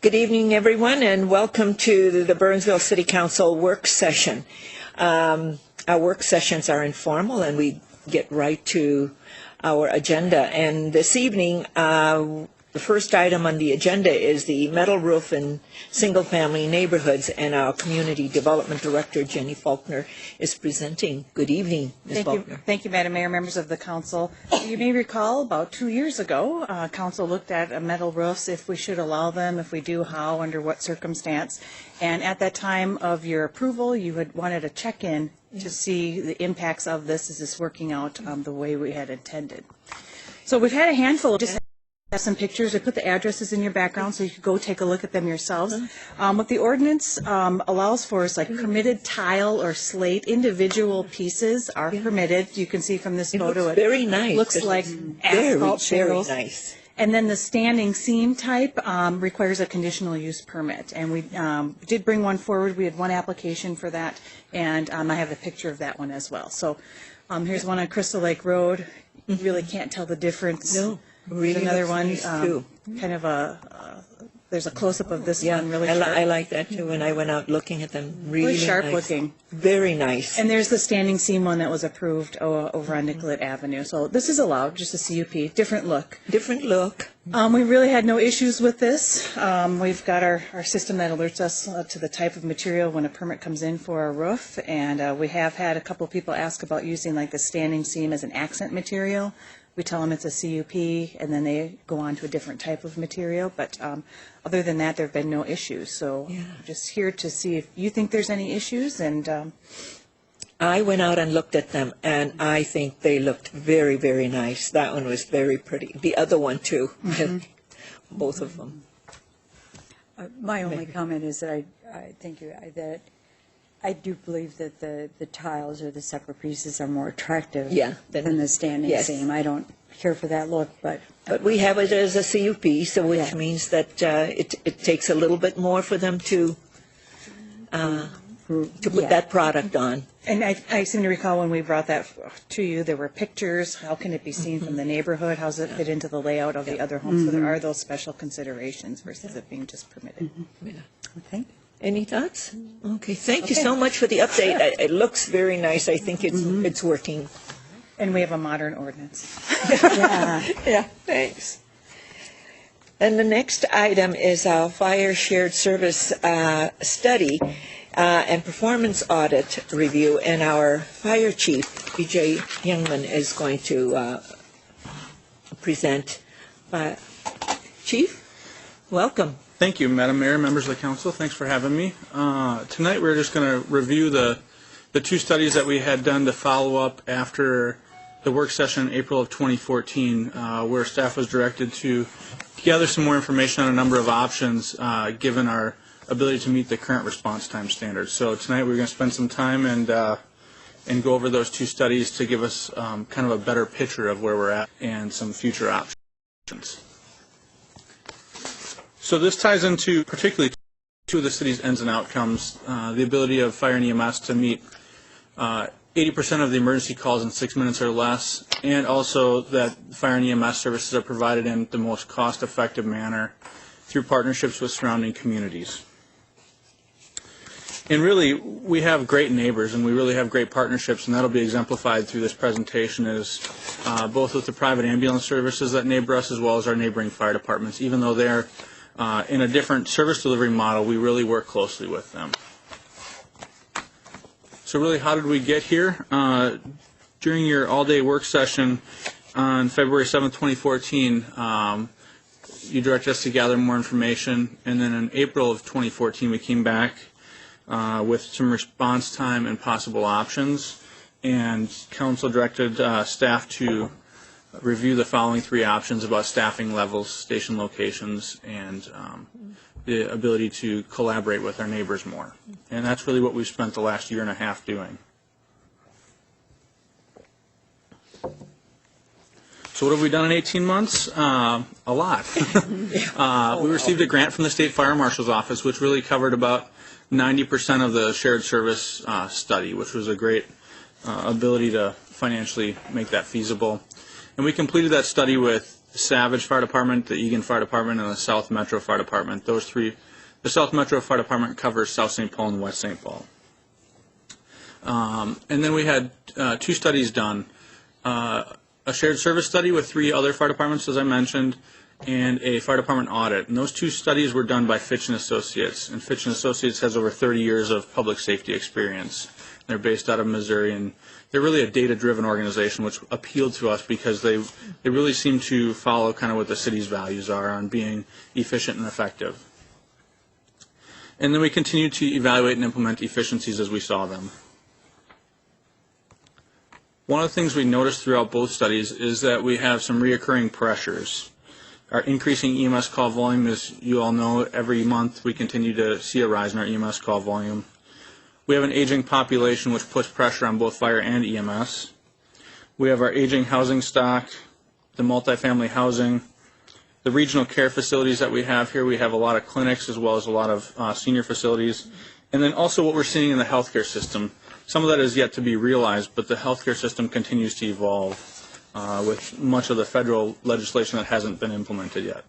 Good evening, everyone, and welcome to the Burnsville City Council work session. Our work sessions are informal, and we get right to our agenda. And this evening, the first item on the agenda is the metal roof in single-family neighborhoods, and our Community Development Director, Jenny Faulkner, is presenting. Good evening, Ms. Faulkner. Thank you, Madam Mayor, members of the Council. You may recall about 2 years ago, Council looked at metal roofs, if we should allow them, if we do, how, under what circumstance. And at that time of your approval, you had wanted a check-in to see the impacts of this. Is this working out the way we had intended? So we've had a handful of some pictures. I put the addresses in your background so you could go take a look at them yourselves. What the ordinance allows for is like permitted tile or slate. Individual pieces are permitted. You can see from this photo. Looks very nice. It looks like asphalt shingles. Very nice. And then the standing seam type requires a conditional use permit. And we did bring one forward. We had one application for that. And I have a picture of that one as well. So here's one on Crystal Lake Road. You really can't tell the difference. No. Really another one, kind of there's a close-up of this one, really sharp. I like that too. When I went out looking at them, really sharp nice. looking. Very nice. And there's the standing seam one that was approved over on Nicollet Avenue. So this is allowed, just a CUP, different look. Different look. We really had no issues with this. We've got our system that alerts us to the type of material when a permit comes in for a roof. And we have had a couple of people ask about using like the standing seam as an accent material. We tell them it's a CUP, and then they go on to a different type of material. But other than that, there have been no issues. So I'm just here to see if you think there's any issues. And I went out and looked at them, and I think they looked very, very nice. That one was very pretty. The other one, too. Both of them. My only comment is that that I do believe that the tiles or the separate pieces are more attractive than the standing seam. I don't care for that look, but we have it as a CUP, so which means that it takes a little bit more for them to put that product on. And I seem to recall when we brought that to you, there were pictures. How can it be seen from the neighborhood? How does it fit into the layout of the other homes? So there are those special considerations versus it being just permitted. okay. Any thoughts? Okay, thank you so much for the update. It looks very nice. I think it's working. And we have a modern ordinance. Yeah, thanks. And the next item is our fire shared service study and performance audit review. And our fire chief, B.J. Youngman, is going to present. Chief, welcome. Thank you, Madam Mayor, members of the Council. Thanks for having me. Tonight we're just going to review the two studies that we had done to follow up after the work session in April of 2014, where staff was directed to gather some more information on a number of options given our ability to meet the current response time standards. So tonight we're going to spend some time and go over those two studies to give us kind of a better picture of where we're at and some future options. So this ties into particularly two of the city's ends and outcomes, the ability of fire and EMS to meet 80% of the emergency calls in 6 minutes or less, and also that fire and EMS services are provided in the most cost-effective manner through partnerships with surrounding communities. And really, we have great neighbors, and we really have great partnerships, and that'll be exemplified through this presentation is both with the private ambulance services that neighbor us as well as our neighboring fire departments. Even though they're in a different service delivery model, we really work closely with them. So really, how did we get here? During your all-day work session on February 7th, 2014, you directed us to gather more information, and then in April of 2014, we came back with some response time and possible options, and Council directed staff to review the following three options about staffing levels, station locations, and the ability to collaborate with our neighbors more. And that's really what we've spent the last year and a half doing. So what have we done in 18 months? A lot. We received a grant from the State Fire Marshal's office, which really covered about 90% of the shared service study, which was a great ability to financially make that feasible. And we completed that study with the Savage Fire Department, the Eagan Fire Department, and the South Metro Fire Department. Those three, the South Metro Fire Department covers South St. Paul and West St. Paul. And then we had 2 studies done, a shared service study with 3 other fire departments, as I mentioned, and a fire department audit. And those 2 studies were done by Fitch & Associates. And Fitch & Associates has over 30 years of public safety experience. They're based out of Missouri, and they're really a data-driven organization, which appealed to us because they really seem to follow kind of what the city's values are on being efficient and effective. And then we continue to evaluate and implement efficiencies as we saw them. One of the things we noticed throughout both studies is that we have some reoccurring pressures. Our increasing EMS call volume, as you all know, every month we continue to see a rise in our EMS call volume. We have an aging population which puts pressure on both fire and EMS. We have our aging housing stock, the multifamily housing, the regional care facilities that we have here. We have a lot of clinics as well as a lot of senior facilities. And then also what we're seeing in the healthcare system. Some of that is yet to be realized, but the healthcare system continues to evolve with much of the federal legislation that hasn't been implemented yet.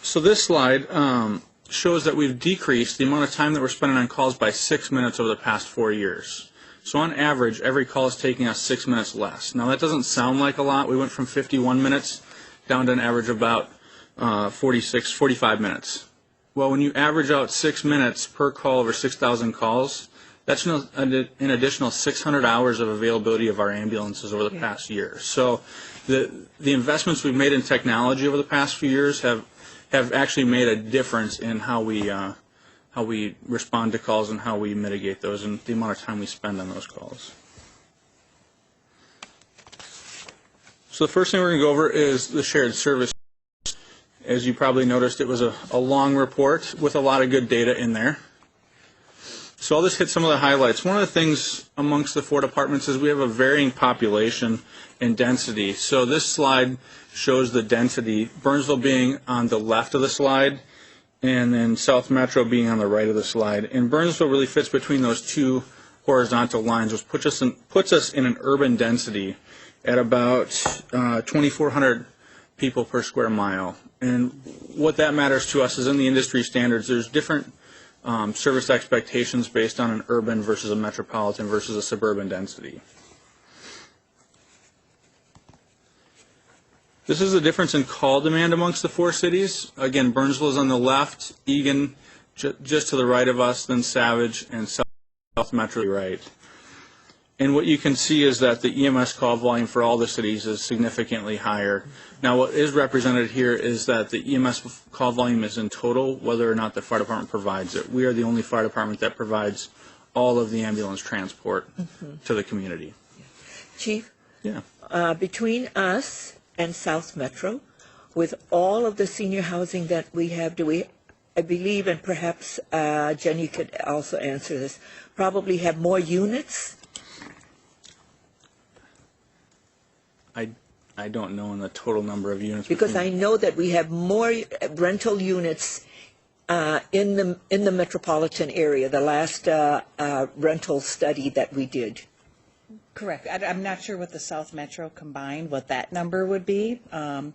So this slide shows that we've decreased the amount of time that we're spending on calls by 6 minutes over the past 4 years. So on average, every call is taking us 6 minutes less. Now that doesn't sound like a lot. We went from 51 minutes down to an average of about 45 minutes. Well, when you average out 6 minutes per call over 6,000 calls, that's an additional 600 hours of availability of our ambulances over the past year. So the investments we've made in technology over the past few years have actually made a difference in how we respond to calls and how we mitigate those and the amount of time we spend on those calls. So the first thing we're going to go over is the shared service. As you probably noticed, it was a long report with a lot of good data in there. So I'll just hit some of the highlights. One of the things amongst the 4 departments is we have a varying population and density. So this slide shows the density, Burnsville being on the left of the slide, and then South Metro being on the right of the slide. And Burnsville really fits between those 2 horizontal lines, which puts us in an urban density at about 2,400 people per square mile. And what that matters to us is in the industry standards, there's different service expectations based on an urban versus a metropolitan versus a suburban density. This is the difference in call demand amongst the 4 cities. Again, Burnsville is on the left, Eagan just to the right of us, then Savage, and South Metro right. And what you can see is that the EMS call volume for all the cities is significantly higher. Now, what is represented here is that the EMS call volume is in total, whether or not the fire department provides it. We are the only fire department that provides all of the ambulance transport to the community. Chief? Yeah. Between us and South Metro, with all of the senior housing that we have, do we, I believe, and perhaps Jen, you could also answer this, probably have more units? I don't know in the total number of units. Because I know that we have more rental units in the metropolitan area, the last rental study that we did. Correct. I'm not sure what the South Metro combined, what that number would be. And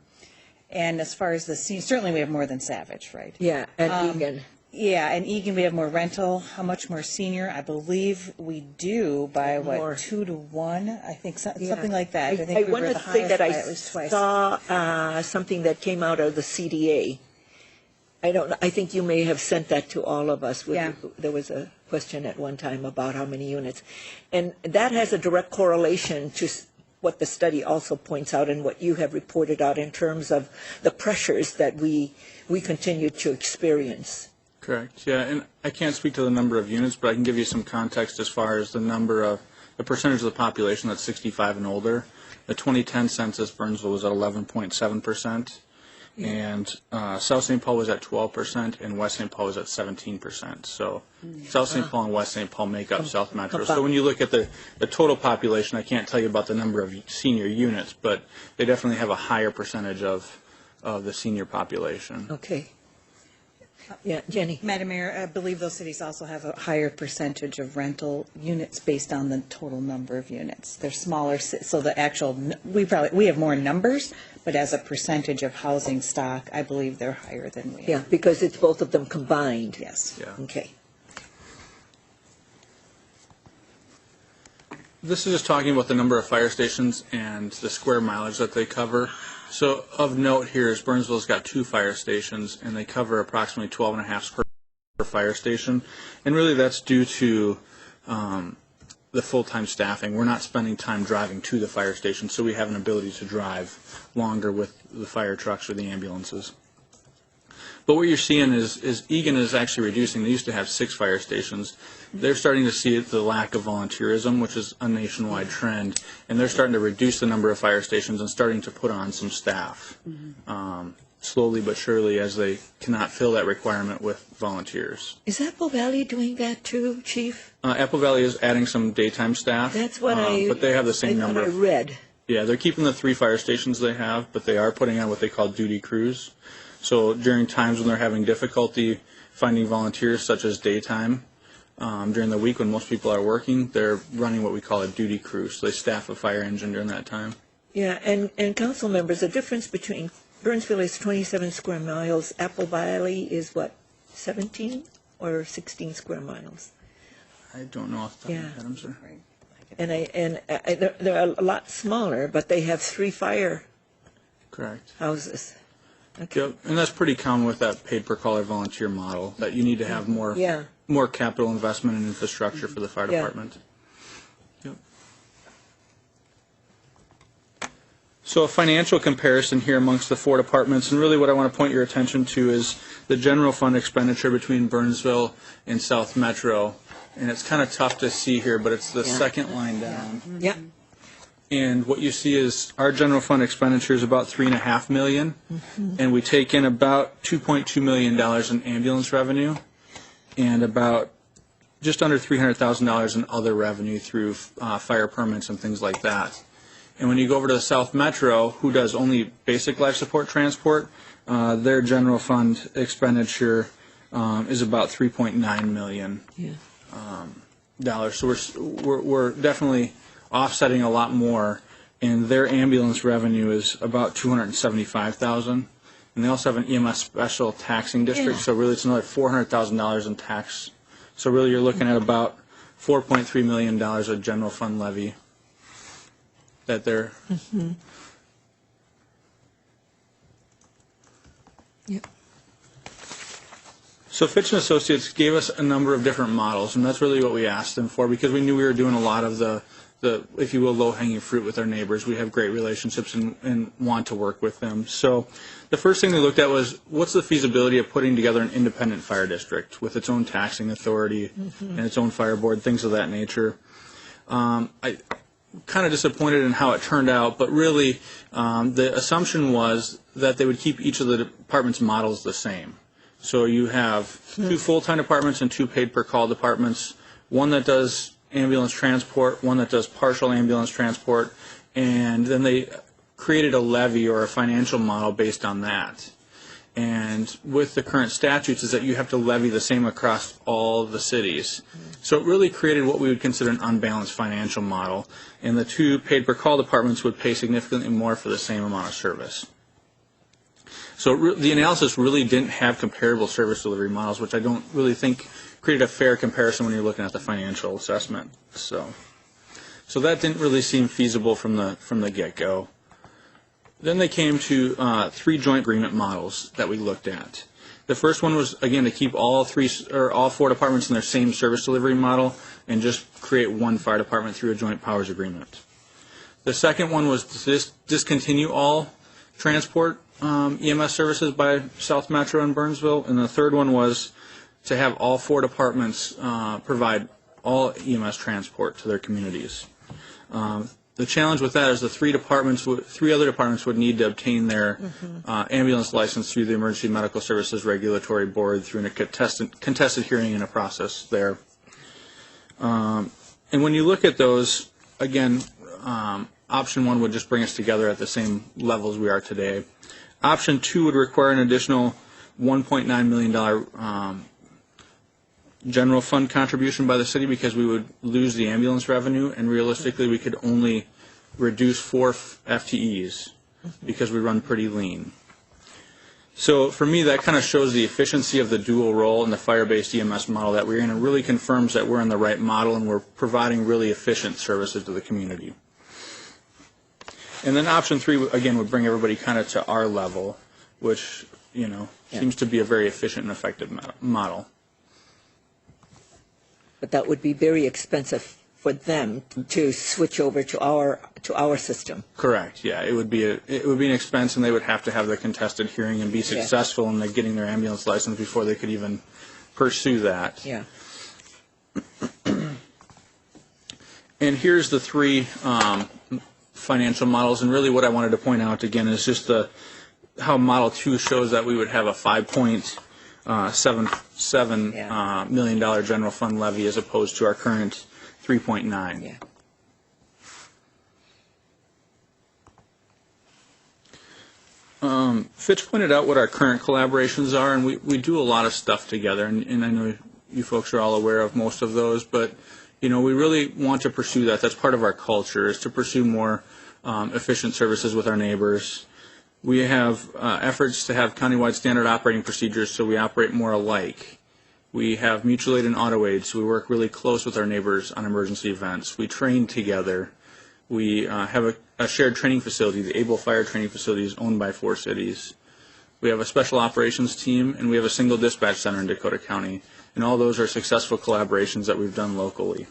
as far as certainly we have more than Savage, right? Yeah, and Eagan. Yeah, and Eagan we have more rental. How much more senior? I believe we do by what, 2 to 1? I think something like that. I think we were the highest by at least twice. I saw something that came out of the CDA. I think you may have sent that to all of us. Yeah. There was a question at one time about how many units. And that has a direct correlation to what the study also points out and what you have reported out in terms of the pressures that we continue to experience. Correct. Yeah, and I can't speak to the number of units, but I can give you some context as far as the percentage of the population that's 65 and older. The 2010 census, Burnsville was at 11.7%, and South St. Paul was at 12%, and West St. Paul was at 17%. So South St. Paul and West St. Paul make up South Metro. So when you look at the total population, I can't tell you about the number of senior units, but they definitely have a higher percentage of the senior population. Okay. Yeah, Jenny. Madam Mayor, I believe those cities also have a higher percentage of rental units based on the total number of units. They're smaller, so the actual, we have more numbers, but as a percentage of housing stock, I believe they're higher than we are. Yeah, because it's both of them combined. Yes. Yeah. Okay. This is just talking about the number of fire stations and the square mileage that they cover. So of note here is Burnsville's got 2 fire stations, and they cover approximately 12.5 square per fire station. And really that's due to the full-time staffing. We're not spending time driving to the fire station, so we have an ability to drive longer with the fire trucks or the ambulances. But what you're seeing is Egan is actually reducing. They used to have 6 fire stations. They're starting to see the lack of volunteerism, which is a nationwide trend, and they're starting to reduce the number of fire stations and starting to put on some staff, slowly but surely, as they cannot fill that requirement with volunteers. Is Apple Valley doing that too, Chief? Apple Valley is adding some daytime staff. That's what but they have the same number. I read. Yeah, they're keeping the 3 fire stations they have, but they are putting on what they call duty crews. So during times when they're having difficulty finding volunteers, such as daytime, during the week when most people are working, they're running what we call a duty crew. So they staff a fire engine during that time. Yeah, and council members, the difference between Burnsville is 27 square miles, Apple Valley is what, 17 or 16 square miles? I don't know off the top of my head, I'm sorry. And they're a lot smaller, but they have 3 fire Correct. houses. Okay. Yep, and that's pretty common with that paid per call or volunteer model, that you need to have more capital investment and infrastructure for the fire department. Yep. So a financial comparison here amongst the 4 departments, and really what I want to point your attention to is the general fund expenditure between Burnsville and South Metro. And it's kind of tough to see here, but it's the second line down. Yeah. And what you see is our general fund expenditure is about $3.5 million, and we take in about $2.2 million in ambulance revenue, and about just under $300,000 in other revenue through fire permits and things like that. And when you go over to the South Metro, who does only basic life support transport, their general fund expenditure is about $3.9 million. So we're definitely offsetting a lot more, and their ambulance revenue is about $275,000, and they also have an EMS special taxing district, so really it's another $400,000 in tax. So really you're looking at about $4.3 million of general fund levy that they're. Yep. So Fitch & Associates gave us a number of different models, and that's really what we asked them for, because we knew we were doing a lot of the if you will, low-hanging fruit with our neighbors. We have great relationships and want to work with them. So the first thing they looked at was, what's the feasibility of putting together an independent fire district with its own taxing authority and its own fire board, things of that nature. I kind of disappointed in how it turned out, but really the assumption was that they would keep each of the departments' models the same. So you have 2 full-time departments and 2 paid-per-call departments, one that does ambulance transport, one that does partial ambulance transport, and then they created a levy or a financial model based on that. And with the current statutes is that you have to levy the same across all the cities. So it really created what we would consider an unbalanced financial model, and the 2 paid-per-call departments would pay significantly more for the same amount of service. So the analysis really didn't have comparable service delivery models, which I don't really think created a fair comparison when you're looking at the financial assessment. So that didn't really seem feasible from the get-go. Then they came to 3 joint agreement models that we looked at. The first one was, again, to keep all 4 departments in their same service delivery model and just create one fire department through a joint powers agreement. The second one was to discontinue all transport EMS services by South Metro and Burnsville, and the third one was to have all 4 departments provide all EMS transport to their communities. The challenge with that is the 3 other departments would need to obtain their ambulance license through the Emergency Medical Services Regulatory Board through a contested hearing and a process there. And when you look at those, again, option 1 would just bring us together at the same levels we are today. Option 2 would require an additional $1.9 million general fund contribution by the city because we would lose the ambulance revenue, and realistically we could only reduce 4 FTEs because we run pretty lean. So for me, that kind of shows the efficiency of the dual role in the fire-based EMS model that we're in. It really confirms that we're in the right model and we're providing really efficient services to the community. And then option 3, again, would bring everybody kind of to our level, which, seems to be a very efficient and effective model. But that would be very expensive for them to switch over to our system. Correct. Yeah, it would be an expense, and they would have to have the contested hearing and be successful in getting their ambulance license before they could even pursue that. Yeah. And here's the 3 financial models, and really what I wanted to point out again is just how Model 2 shows that we would have a $5.77 million general fund levy as opposed to our current 3.9. Yeah. Fitch pointed out what our current collaborations are, and we do a lot of stuff together, and I know you folks are all aware of most of those, but we really want to pursue that. That's part of our culture, is to pursue more efficient services with our neighbors. We have efforts to have countywide standard operating procedures so we operate more alike. We have mutual aid and auto aid, so we work really close with our neighbors on emergency events. We train together. We have a shared training facility. The Able Fire Training Facility is owned by 4 cities. We have a special operations team, and we have a single dispatch center in Dakota County. And all those are successful collaborations that we've done locally.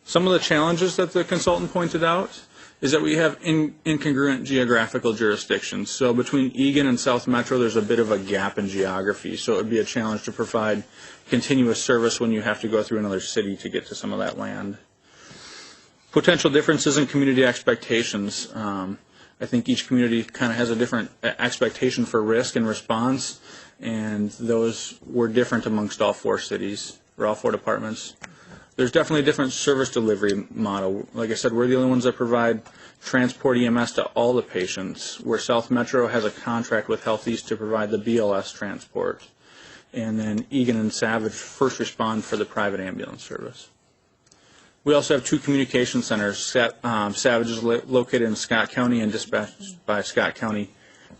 Some of the challenges that the consultant pointed out is that we have incongruent geographical jurisdictions. So between Eagan and South Metro, there's a bit of a gap in geography. So it would be a challenge to provide continuous service when you have to go through another city to get to some of that land. Potential differences in community expectations. I think each community kind of has a different expectation for risk and response, and those were different amongst all 4 cities, or all 4 departments. There's definitely a different service delivery model. Like I said, we're the only ones that provide transport EMS to all the patients, where South Metro has a contract with Health East to provide the BLS transport. And then Eagan and Savage first respond for the private ambulance service. We also have 2 communication centers. Savage is located in Scott County and dispatched by Scott County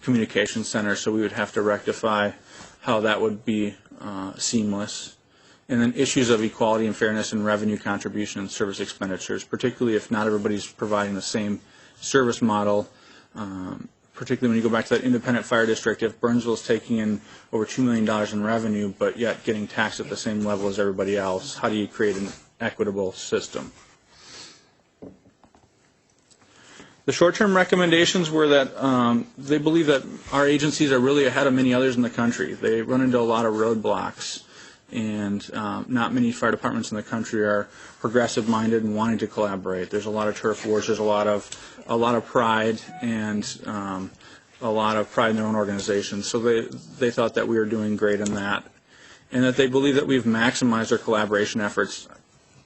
Communication Center, so we would have to rectify how that would be seamless. And then issues of equality and fairness in revenue contribution and service expenditures, particularly if not everybody's providing the same service model, particularly when you go back to that independent fire district. If Burnsville's taking in over $2 million in revenue but yet getting taxed at the same level as everybody else, how do you create an equitable system? The short-term recommendations were that they believe that our agencies are really ahead of many others in the country. They run into a lot of roadblocks, and not many fire departments in the country are progressive-minded and wanting to collaborate. There's a lot of turf wars. There's a lot of pride and a lot of pride in their own organization. So they thought that we were doing great in that, and that they believe that we've maximized our collaboration efforts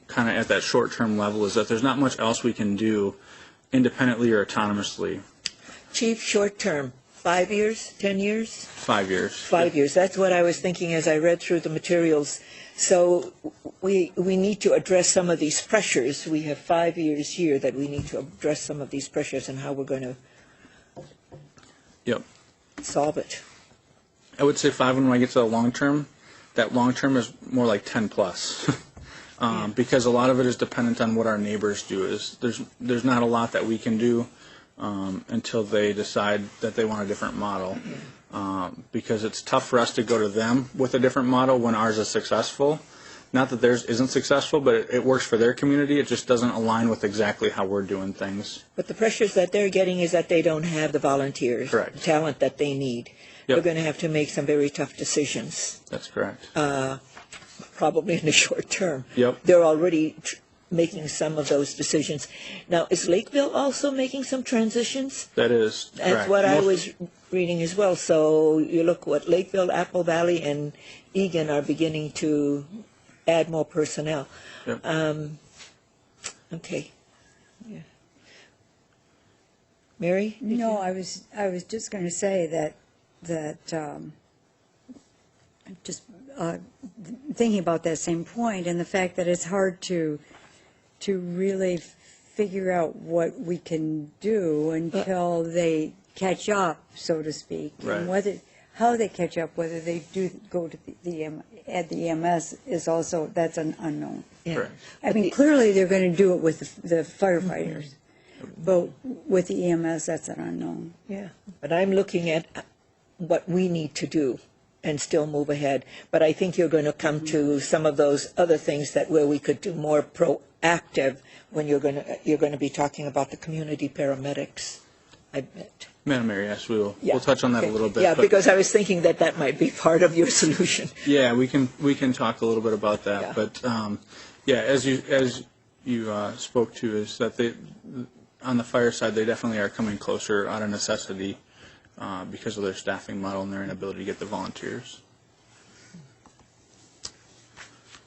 kind of at that short-term level, is that there's not much else we can do independently or autonomously. Chief, short-term, 5 years, 10 years? 5 years. 5 years. That's what I was thinking as I read through the materials. So we need to address some of these pressures. We have 5 years here that we need to address some of these pressures and how we're going to solve it. I would say 5, and when I get to the long term, that long term is more like 10 plus. Because a lot of it is dependent on what our neighbors do. There's not a lot that we can do until they decide that they want a different model. Because it's tough for us to go to them with a different model when ours is successful. Not that theirs isn't successful, but it works for their community. It just doesn't align with exactly how we're doing things. But the pressures that they're getting is that they don't have the volunteers, correct, the talent that they need. Yep. They're going to have to make some very tough decisions. That's correct. Probably in the short term. Yep. They're already making some of those decisions. Now, is Lakeville also making some transitions? That is correct. That's what I was reading as well. So you look what Lakeville, Apple Valley, and Eagan are beginning to add more personnel. Yep. Okay. Yeah. Mary? No, I was just going to say that just thinking about that same point and the fact that it's hard to really figure out what we can do until they catch up, so to speak, and how they catch up, whether they do go to add the EMS is also, that's an unknown. Yeah. I mean, clearly they're going to do it with the firefighters, but with the EMS, that's an unknown. Yeah, but I'm looking at what we need to do and still move ahead. But I think you're going to come to some of those other things that where we could do more proactive when you're going to be talking about the community paramedics, I bet. Madam Mayor, yes, we'll touch on that a little bit. Yeah, because I was thinking that might be part of your solution. Yeah, we can talk a little bit about that. Yeah. But as you spoke to, is that they, on the fire side, they definitely are coming closer out of necessity because of their staffing model and their inability to get the volunteers.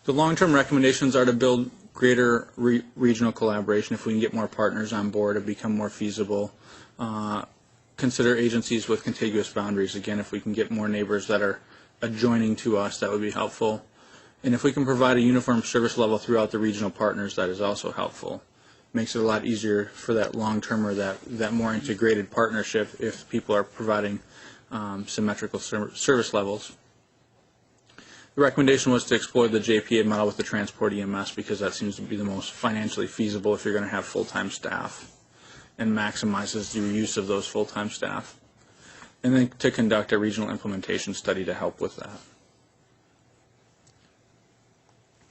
The long-term recommendations are to build greater regional collaboration. If we can get more partners on board, it become more feasible. Consider agencies with contiguous boundaries. Again, if we can get more neighbors that are adjoining to us, that would be helpful. And if we can provide a uniform service level throughout the regional partners, that is also helpful. Makes it a lot easier for that long-term or that more integrated partnership if people are providing symmetrical service levels. The recommendation was to explore the JPA model with the transport EMS because that seems to be the most financially feasible if you're going to have full-time staff and maximizes the use of those full-time staff. And then to conduct a regional implementation study to help with that.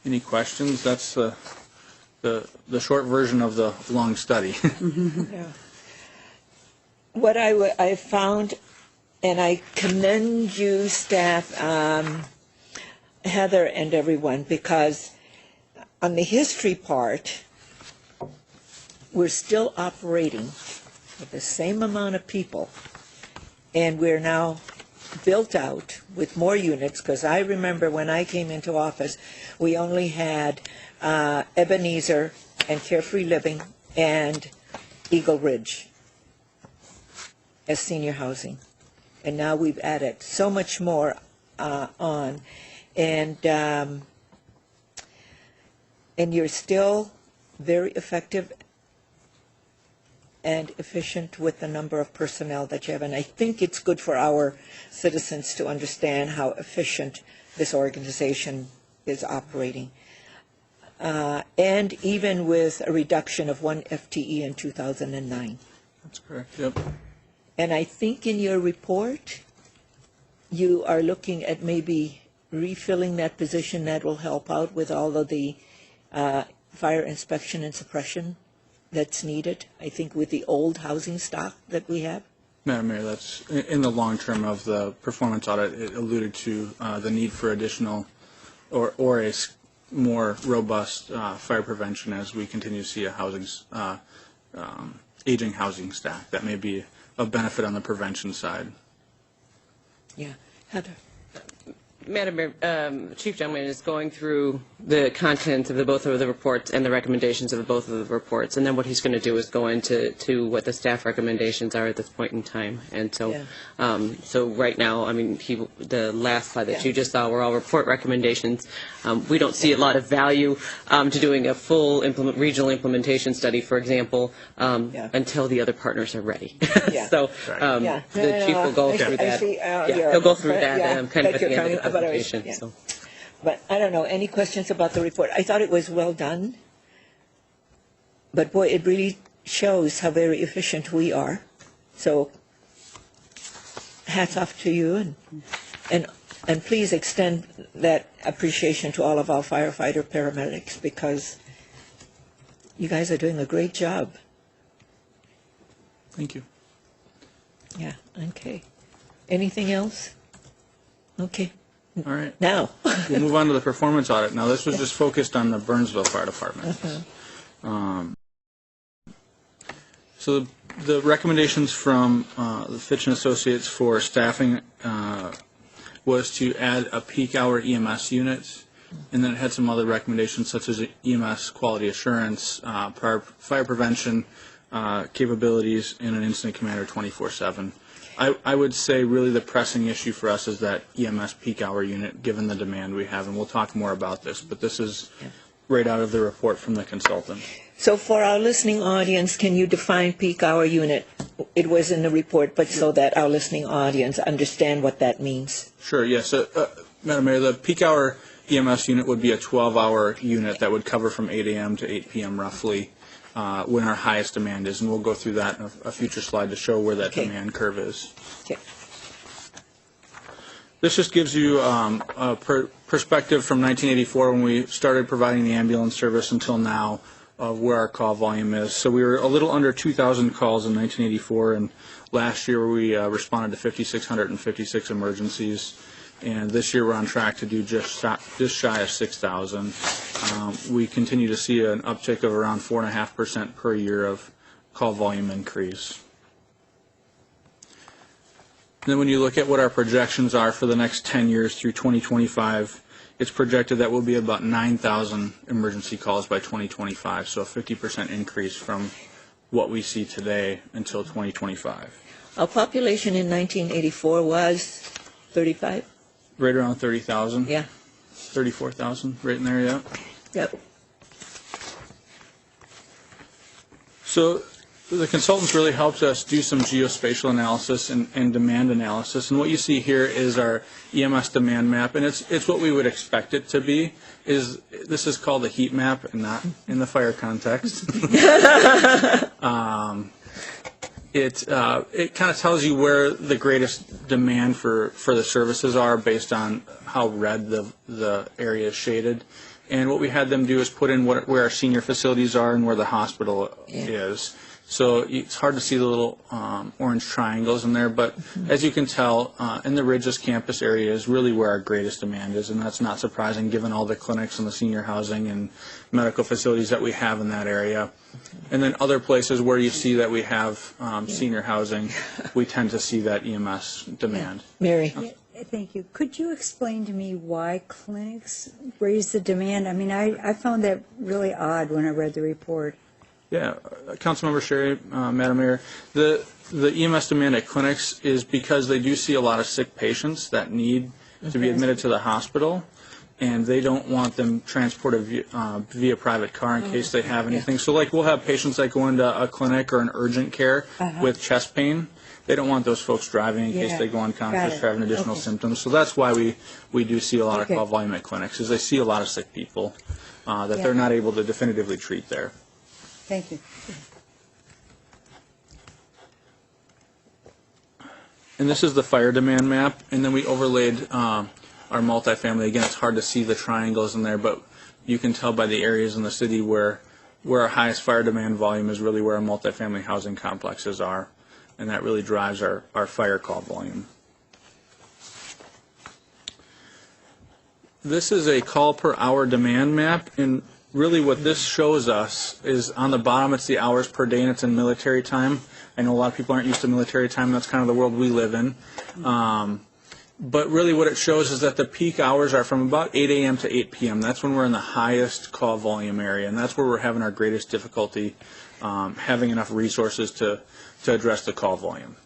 Any questions? That's the short version of the long study. Yeah. What I found, and I commend you, staff, Heather and everyone, because on the history part, we're still operating with the same amount of people, and we're now built out with more units, because I remember when I came into office, we only had Ebenezer and Carefree Living and Eagle Ridge as senior housing. And now we've added so much more on. And you're still very effective and efficient with the number of personnel that you have. And I think it's good for our citizens to understand how efficient this organization is operating. And even with a reduction of 1 FTE in 2009. That's correct, yep. And I think in your report, you are looking at maybe refilling that position that will help out with all of the fire inspection and suppression that's needed, I think, with the old housing stock that we have. Madam Mayor, that's in the long term of the performance audit. It alluded to the need for additional or a more robust fire prevention as we continue to see a aging housing stack. That may be of benefit on the prevention side. Yeah, Heather. Madam Mayor, Chief Gentleman is going through the contents of both of the reports and the recommendations of both of the reports, and then what he's going to do is go into what the staff recommendations are at this point in time. And so, so right now, I mean, the last slide that you just saw were all report recommendations. We don't see a lot of value to doing a full regional implementation study, for example, until the other partners are ready. So the chief will go through that. He'll go through that kind of at the end of the presentation. So. But I don't know, any questions about the report? I thought it was well done, but boy, it really shows how very efficient we are. So hats off to you, and please extend that appreciation to all of our firefighter paramedics, because you guys are doing a great job. Thank you. Yeah, okay. Anything else? Okay. All right. Now. We'll move on to the performance audit. Now, this was just focused on the Burnsville Fire Department. So the recommendations from the Fitch & Associates for staffing was to add a peak hour EMS unit, and then it had some other recommendations such as EMS quality assurance, fire prevention, capabilities, and an incident commander 24/7. I would say really the pressing issue for us is that EMS peak hour unit, given the demand we have, and we'll talk more about this, but this is right out of the report from the consultant. So for our listening audience, can you define peak hour unit? It was in the report, but so that our listening audience understand what that means. Sure, yes. Madam Mayor, the peak hour EMS unit would be a 12-hour unit that would cover from 8 a.m. to 8 p.m. roughly when our highest demand is, and we'll go through that in a future slide to show where that demand curve is. Okay. This just gives you a perspective from 1984 when we started providing the ambulance service until now of where our call volume is. So we were a little under 2,000 calls in 1984, and last year we responded to 5,656 emergencies. And this year we're on track to do just shy of 6,000. We continue to see an uptick of around 4.5% per year of call volume increase. And then when you look at what our projections are for the next 10 years through 2025, it's projected that we'll be about 9,000 emergency calls by 2025, so a 50% increase from what we see today until 2025. Our population in 1984 was 35? Right around 30,000. Yeah. 34,000, right in there, yeah. Yep. So the consultants really helped us do some geospatial analysis and demand analysis. And what you see here is our EMS demand map, and it's what we would expect it to be. This is called a heat map and not in the fire context. It kind of tells you where the greatest demand for the services are based on how red the area is shaded. And what we had them do is put in where our senior facilities are and where the hospital is. So it's hard to see the little orange triangles in there, but as you can tell, in the Ridges campus area is really where our greatest demand is, and that's not surprising given all the clinics and the senior housing and medical facilities that we have in that area. And then other places where you see that we have senior housing, we tend to see that EMS demand. Mary. Thank you. Could you explain to me why clinics raise the demand? I mean, I found that really odd when I read the report. Yeah, Councilmember Sherry, Madam Mayor, the EMS demand at clinics is because they do see a lot of sick patients that need to be admitted to the hospital, and they don't want them transported via private car in case they have anything. So like we'll have patients that go into a clinic or an urgent care with chest pain. They don't want those folks driving in case they go unconscious or having additional symptoms. So that's why we do see a lot of call volume at clinics, is they see a lot of sick people that they're not able to definitively treat there. Thank you. And this is the fire demand map, and then we overlaid our multifamily. Again, it's hard to see the triangles in there, but you can tell by the areas in the city where our highest fire demand volume is really where our multifamily housing complexes are, and that really drives our fire call volume. This is a call per hour demand map, and really what this shows us is on the bottom it's the hours per day and it's in military time. I know a lot of people aren't used to military time. That's kind of the world we live in. But really what it shows is that the peak hours are from about 8 a.m. to 8 p.m. That's when we're in the highest call volume area, and that's where we're having our greatest difficulty having enough resources to address the call volume.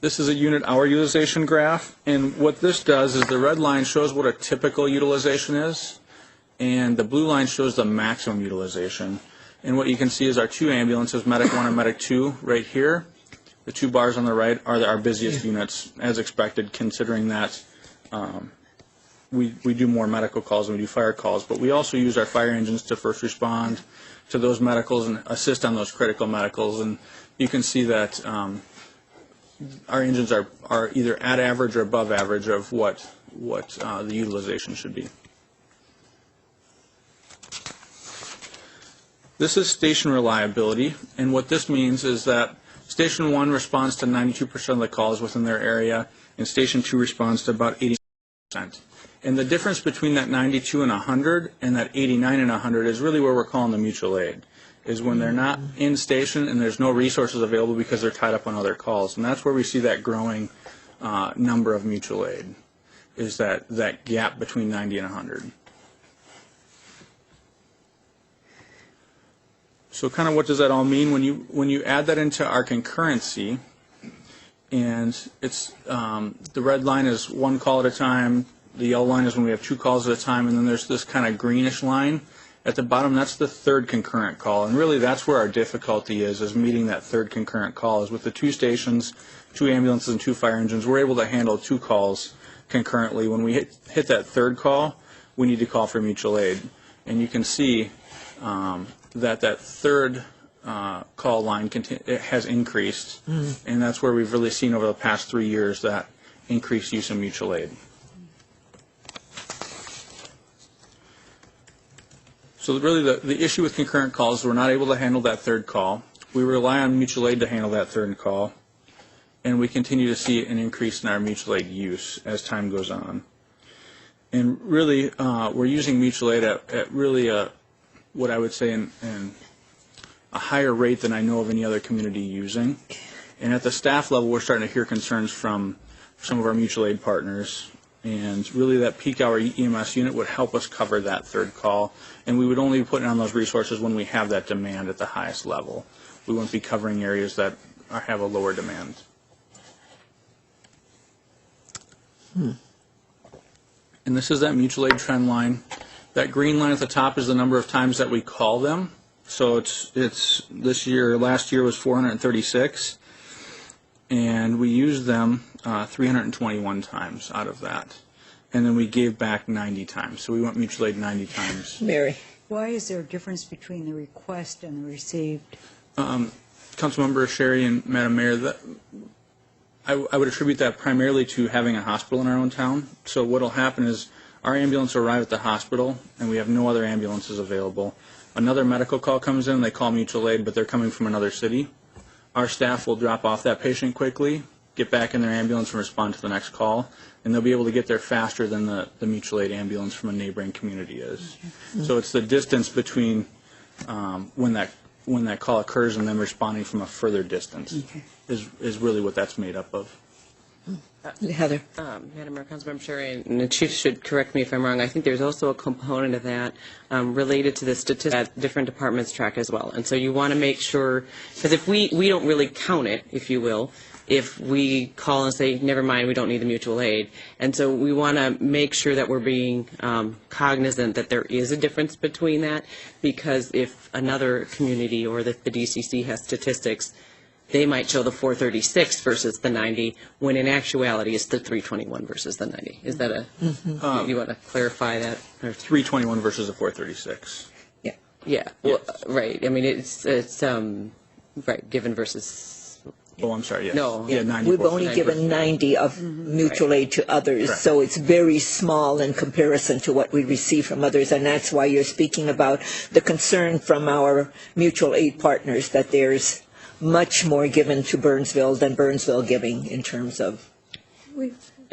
This is a unit hour utilization graph, and what this does is the red line shows what a typical utilization is, and the blue line shows the maximum utilization. And what you can see is our two ambulances, Medic 1 and Medic 2, right here. The two bars on the right are our busiest units, as expected, considering that we do more medical calls than we do fire calls, but we also use our fire engines to first respond to those medicals and assist on those critical medicals. And you can see that our engines are either at average or above average of what the utilization should be. This is station reliability, and what this means is that Station 1 responds to 92% of the calls within their area, and Station 2 responds to about 80%. And the difference between that 92 and 100 and that 89 and 100 is really where we're calling the mutual aid, is when they're not in station and there's no resources available because they're tied up on other calls. And that's where we see that growing number of mutual aid, is that gap between 90 and 100. So kind of what does that all mean when you add that into our concurrency? And it's the red line is one call at a time. The yellow line is when we have two calls at a time, and then there's this kind of greenish line at the bottom. That's the third concurrent call, and really that's where our difficulty is meeting that third concurrent call. Is with the 2 stations, 2 ambulances, and 2 fire engines, we're able to handle 2 calls concurrently. When we hit that third call, we need to call for mutual aid, and you can see that third call line it has increased, and that's where we've really seen over the past 3 years that increased use of mutual aid. So really the issue with concurrent calls is we're not able to handle that third call. We rely on mutual aid to handle that third call, and we continue to see an increase in our mutual aid use as time goes on. And really, we're using mutual aid at really what I would say in a higher rate than I know of any other community using. And at the staff level, we're starting to hear concerns from some of our mutual aid partners. And really that peak hour EMS unit would help us cover that third call. And we would only be putting on those resources when we have that demand at the highest level. We wouldn't be covering areas that have a lower demand. And this is that mutual aid trend line. That green line at the top is the number of times that we call them. So it's last year was 436, and we used them 321 times out of that. And then we gave back 90 times. So we went mutual aid 90 times. Mary. Why is there a difference between the request and the received? Councilmember Sherry and Madam Mayor, I would attribute that primarily to having a hospital in our own town. So what will happen is our ambulance will arrive at the hospital, and we have no other ambulances available. Another medical call comes in, they call mutual aid, but they're coming from another city. Our staff will drop off that patient quickly, get back in their ambulance and respond to the next call, and they'll be able to get there faster than the mutual aid ambulance from a neighboring community is. Mm-hmm. So it's the distance between when that call occurs and them responding from a further distance is really what that's made up of. Heather. Madam Mayor, Councilmember Sherry, and the Chief should correct me if I'm wrong. I think there's also a component of that related to the statistics that different departments track as well. And so you want to make sure, because if we don't really count it, if you will, if we call and say, never mind, we don't need the mutual aid. And so we want to make sure that we're being cognizant that there is a difference between that, because if another community or the DCC has statistics, they might show the 436 versus the 90, when in actuality it's the 321 versus the 90. Is that you want to clarify that? Or 321 versus the 436. Yeah. Yeah. Well, right. I mean, it's right, given versus. Oh, I'm sorry. Yes. No. Yeah, 90. We've only given 90 of mutual aid to others, Correct. So it's very small in comparison to what we receive from others, and that's why you're speaking about the concern from our mutual aid partners that there's much more given to Burnsville than Burnsville giving in terms of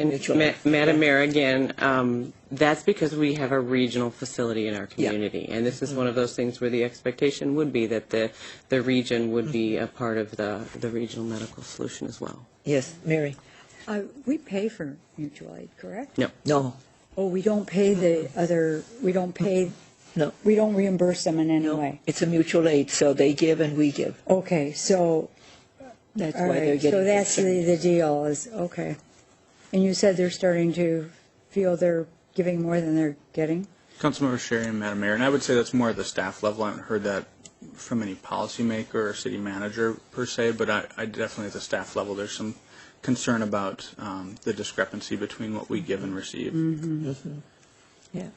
mutual aid. Madam Mayor, again, that's because we have a regional facility in our community, and this is one of those things where the expectation would be that the region would be a part of the regional medical solution as well. Yes, Mary. We pay for mutual aid, correct? No. No. Oh, we don't pay we don't pay. No. We don't reimburse them in any way. It's a mutual aid, so they give and we give. Okay, so That's all why they're right, getting. so that's the deal is okay. And you said they're starting to feel they're giving more than they're getting? Councilmember Sherry and Madam Mayor, and I would say that's more at the staff level. I haven't heard that from any policymaker or city manager per se, but I definitely at the staff level there's some concern about the discrepancy between what we give and receive. Mm-hmm. Yeah.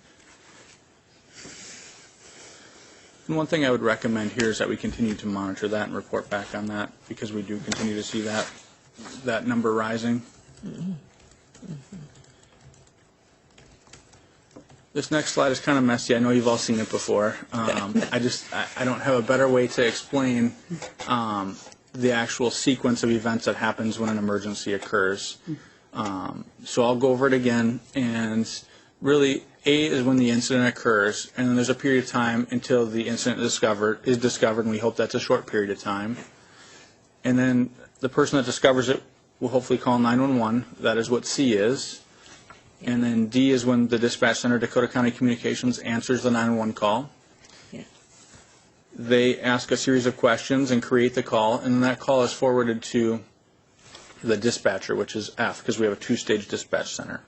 And one thing I would recommend here is that we continue to monitor that and report back on that, because we do continue to see that number rising. Mm-hmm. Mm-hmm. This next slide is kind of messy. I know you've all seen it before. I don't have a better way to explain the actual sequence of events that happens when an emergency occurs. So I'll go over it again, and really A is when the incident occurs, and then there's a period of time until the incident is discovered, and we hope that's a short period of time. And then the person that discovers it will hopefully call 911. That is what C is. And then D is when the dispatch center, Dakota County Communications, answers the 911 call. Yeah. they ask a series of questions and create the call, and then that call is forwarded to the dispatcher, which is F, because we have a two-stage dispatch center.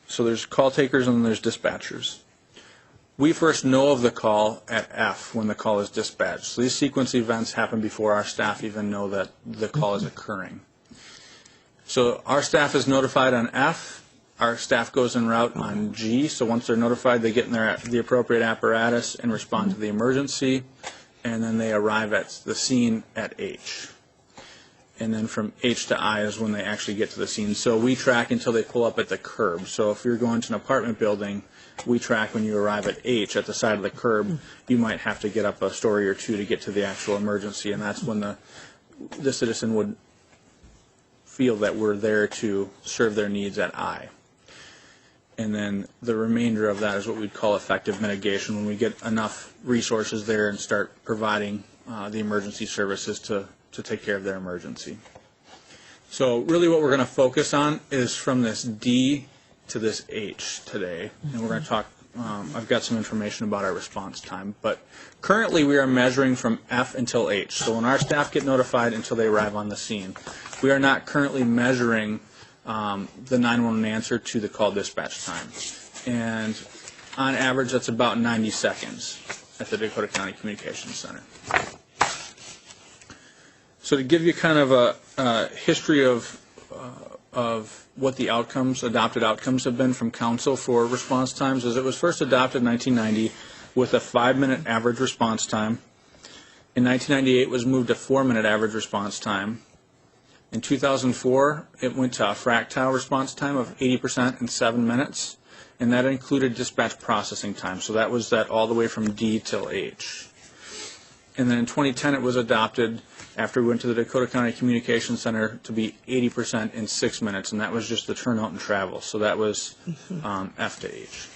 So there's call takers and then there's dispatchers. We first know of the call at F when the call is dispatched. So these sequence events happen before our staff even know that the call is occurring. So our staff is notified on F. Our staff goes en route on G. So once they're notified, they get in the appropriate apparatus and respond to the emergency. And then they arrive at the scene at H. And then from H to I is when they actually get to the scene. So we track until they pull up at the curb. So if you're going to an apartment building, we track when you arrive at H at the side of the curb. You might have to get up a story or two to get to the actual emergency, and that's when the citizen would feel that we're there to serve their needs at I. And then the remainder of that is what we'd call effective mitigation, when we get enough resources there and start providing the emergency services to take care of their emergency. So really what we're going to focus on is from this D to this H today, and we're going to talk, I've got some information about our response time, but currently we are measuring from F until H. So when our staff get notified until they arrive on the scene, we are not currently measuring the 911 answer to the call dispatch time. And on average, that's about 90 seconds at the Dakota County Communications Center. So to give you kind of a history of what the adopted outcomes have been from Council for response times, is it was first adopted in 1990 with a 5-minute average response time. In 1998, it was moved to 4-minute average response time. In 2004, it went to a fractile response time of 80% in 7 minutes, and that included dispatch processing time. So that was that all the way from D till H. And then in 2010, it was adopted after we went to the Dakota County Communications Center to be 80% in 6 minutes, and that was just the turnout and travel. So that was F to H.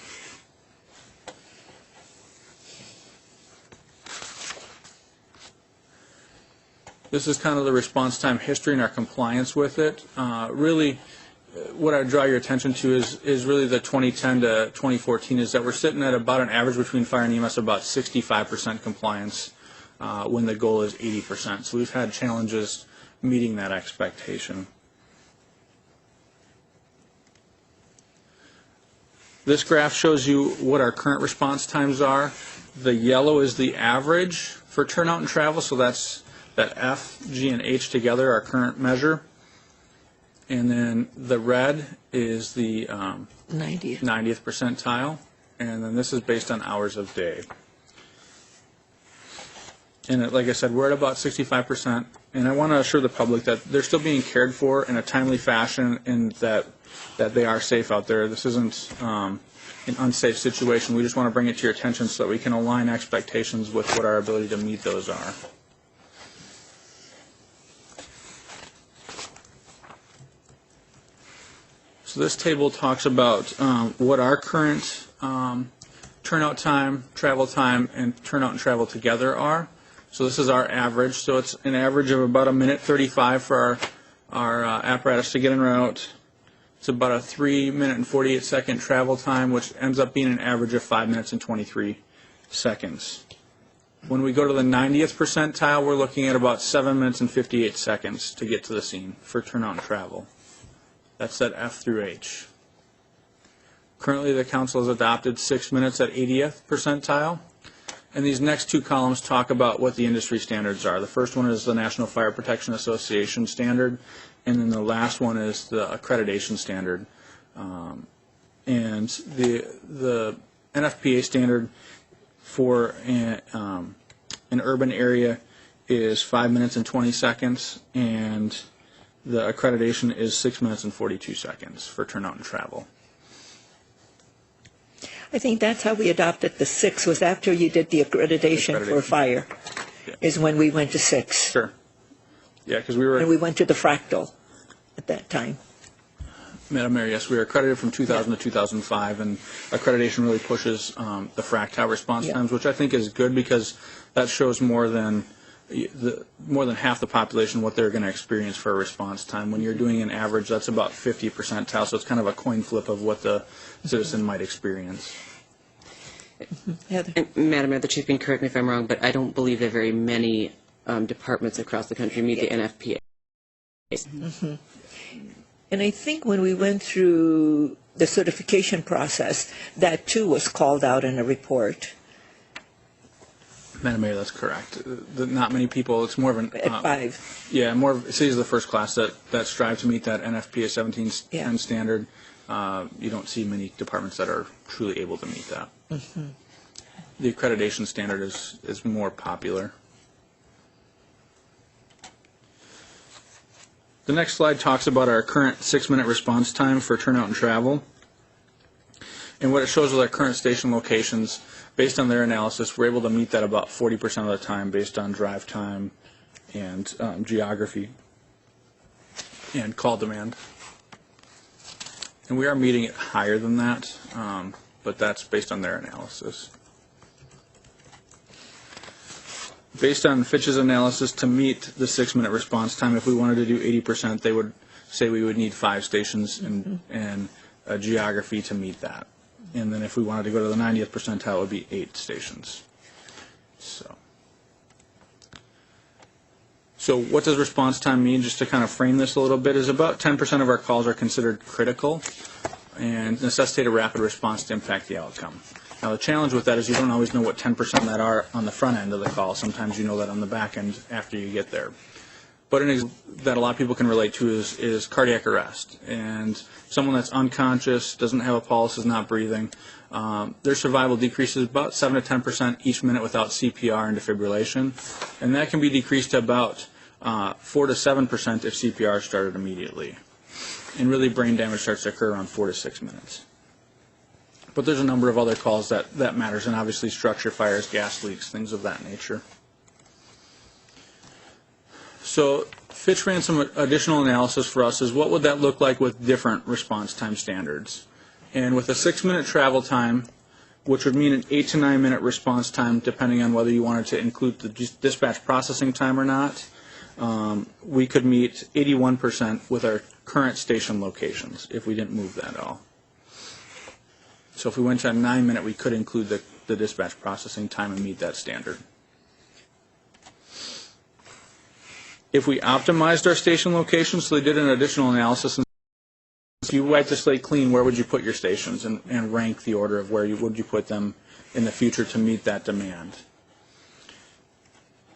This is kind of the response time history and our compliance with it. Really, what I would draw your attention to is really the 2010 to 2014 is that we're sitting at about an average between fire and EMS about 65% compliance when the goal is 80%. So we've had challenges meeting that expectation. This graph shows you what our current response times are. The yellow is the average for turnout and travel, so that's that F, G, and H together, our current measure. And then the red is the 90th percentile, and then this is based on hours of day. And like I said, we're at about 65%, and I want to assure the public that they're still being cared for in a timely fashion and that they are safe out there. This isn't an unsafe situation. We just want to bring it to your attention so that we can align expectations with what our ability to meet those are. So this table talks about what our current turnout time, travel time, and turnout and travel together are. So this is our average. So it's an average of about 1:35 for our apparatus to get en route. It's about a 3-minute and 48-second travel time, which ends up being an average of 5 minutes and 23 seconds. When we go to the 90th percentile, we're looking at about 7 minutes and 58 seconds to get to the scene for turnout and travel. That's at F through H. Currently, the council has adopted 6 minutes at 80th percentile. And these next two columns talk about what the industry standards are. The first one is the National Fire Protection Association standard, and then the last one is the accreditation standard. And the NFPA standard for an urban area is 5 minutes and 20 seconds, and the accreditation is 6 minutes and 42 seconds for turnout and travel. I think that's how we adopted the 6, was after you did the accreditation for fire, is when we went to 6. Sure. Yeah, because we were... And we went to the fractal at that time. Madam Mayor, yes, we were accredited from 2000 to 2005, and accreditation really pushes the fractile response times, which I think is good because that shows more than half the population what they're going to experience for a response time. When you're doing an average, that's about 50 percentile, so it's kind of a coin flip of what the citizen might experience. Heather? And Madam Mayor, the Chief can correct me if I'm wrong, but I don't believe that very many departments across the country meet the NFPA. And I think when we went through the certification process, that too was called out in a report. Madam Mayor, that's correct. Not many people, it's more of an... At 5. Yeah, more of cities of the first class that strive to meet that NFPA 1710 standard. You don't see many departments that are truly able to meet that. The accreditation standard is more popular. The next slide talks about our current 6-minute response time for turnout and travel. And what it shows with our current station locations, based on their analysis, we're able to meet that about 40% of the time based on drive time and geography and call demand. And we are meeting it higher than that, but that's based on their analysis. Based on Fitch's analysis, to meet the 6-minute response time, if we wanted to do 80%, they would say we would need 5 stations and geography to meet that. And then if we wanted to go to the 90th percentile, it would be 8 stations. So what does response time mean? Just to kind of frame this a little bit, is about 10% of our calls are considered critical and necessitate a rapid response to impact the outcome. Now, the challenge with that is you don't always know what 10% that are on the front end of the call. Sometimes you know that on the back end after you get there. But an example that a lot of people can relate to is cardiac arrest. And someone that's unconscious, doesn't have a pulse, is not breathing, their survival decreases about 7 to 10% each minute without CPR and defibrillation. And that can be decreased to about 4 to 7% if CPR started immediately. And really brain damage starts to occur around 4 to 6 minutes. But there's a number of other calls that matters, and obviously structure fires, gas leaks, things of that nature. So Fitch ran some additional analysis for us is what would that look like with different response time standards. And with a 6-minute travel time, which would mean an 8 to 9 minute response time depending on whether you wanted to include the dispatch processing time or not, we could meet 81% with our current station locations if we didn't move that at all. So if we went to a 9-minute, we could include the dispatch processing time and meet that standard. If we optimized our station locations, so they did an additional analysis, and if you wipe the slate clean, where would you put your stations and rank the order of where would you put them in the future to meet that demand.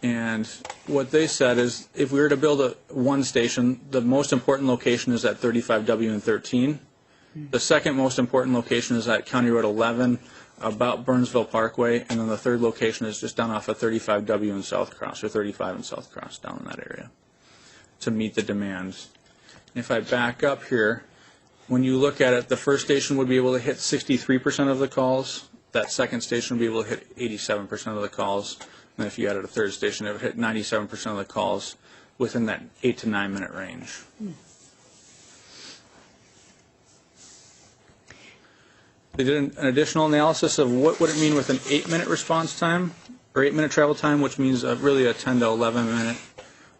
And what they said is if we were to build one station, the most important location is at 35W and 13. The second most important location is at County Road 11, about Burnsville Parkway, and then the third location is just down off of 35W and South Cross, or 35 and South Cross, down in that area, to meet the demands. And if I back up here, when you look at it, the first station would be able to hit 63% of the calls. That second station would be able to hit 87% of the calls. And if you added a third station, it would hit 97% of the calls within that 8 to 9 minute range. They did an additional analysis of what would it mean with an 8-minute response time, or 8-minute travel time, which means really a 10 to 11-minute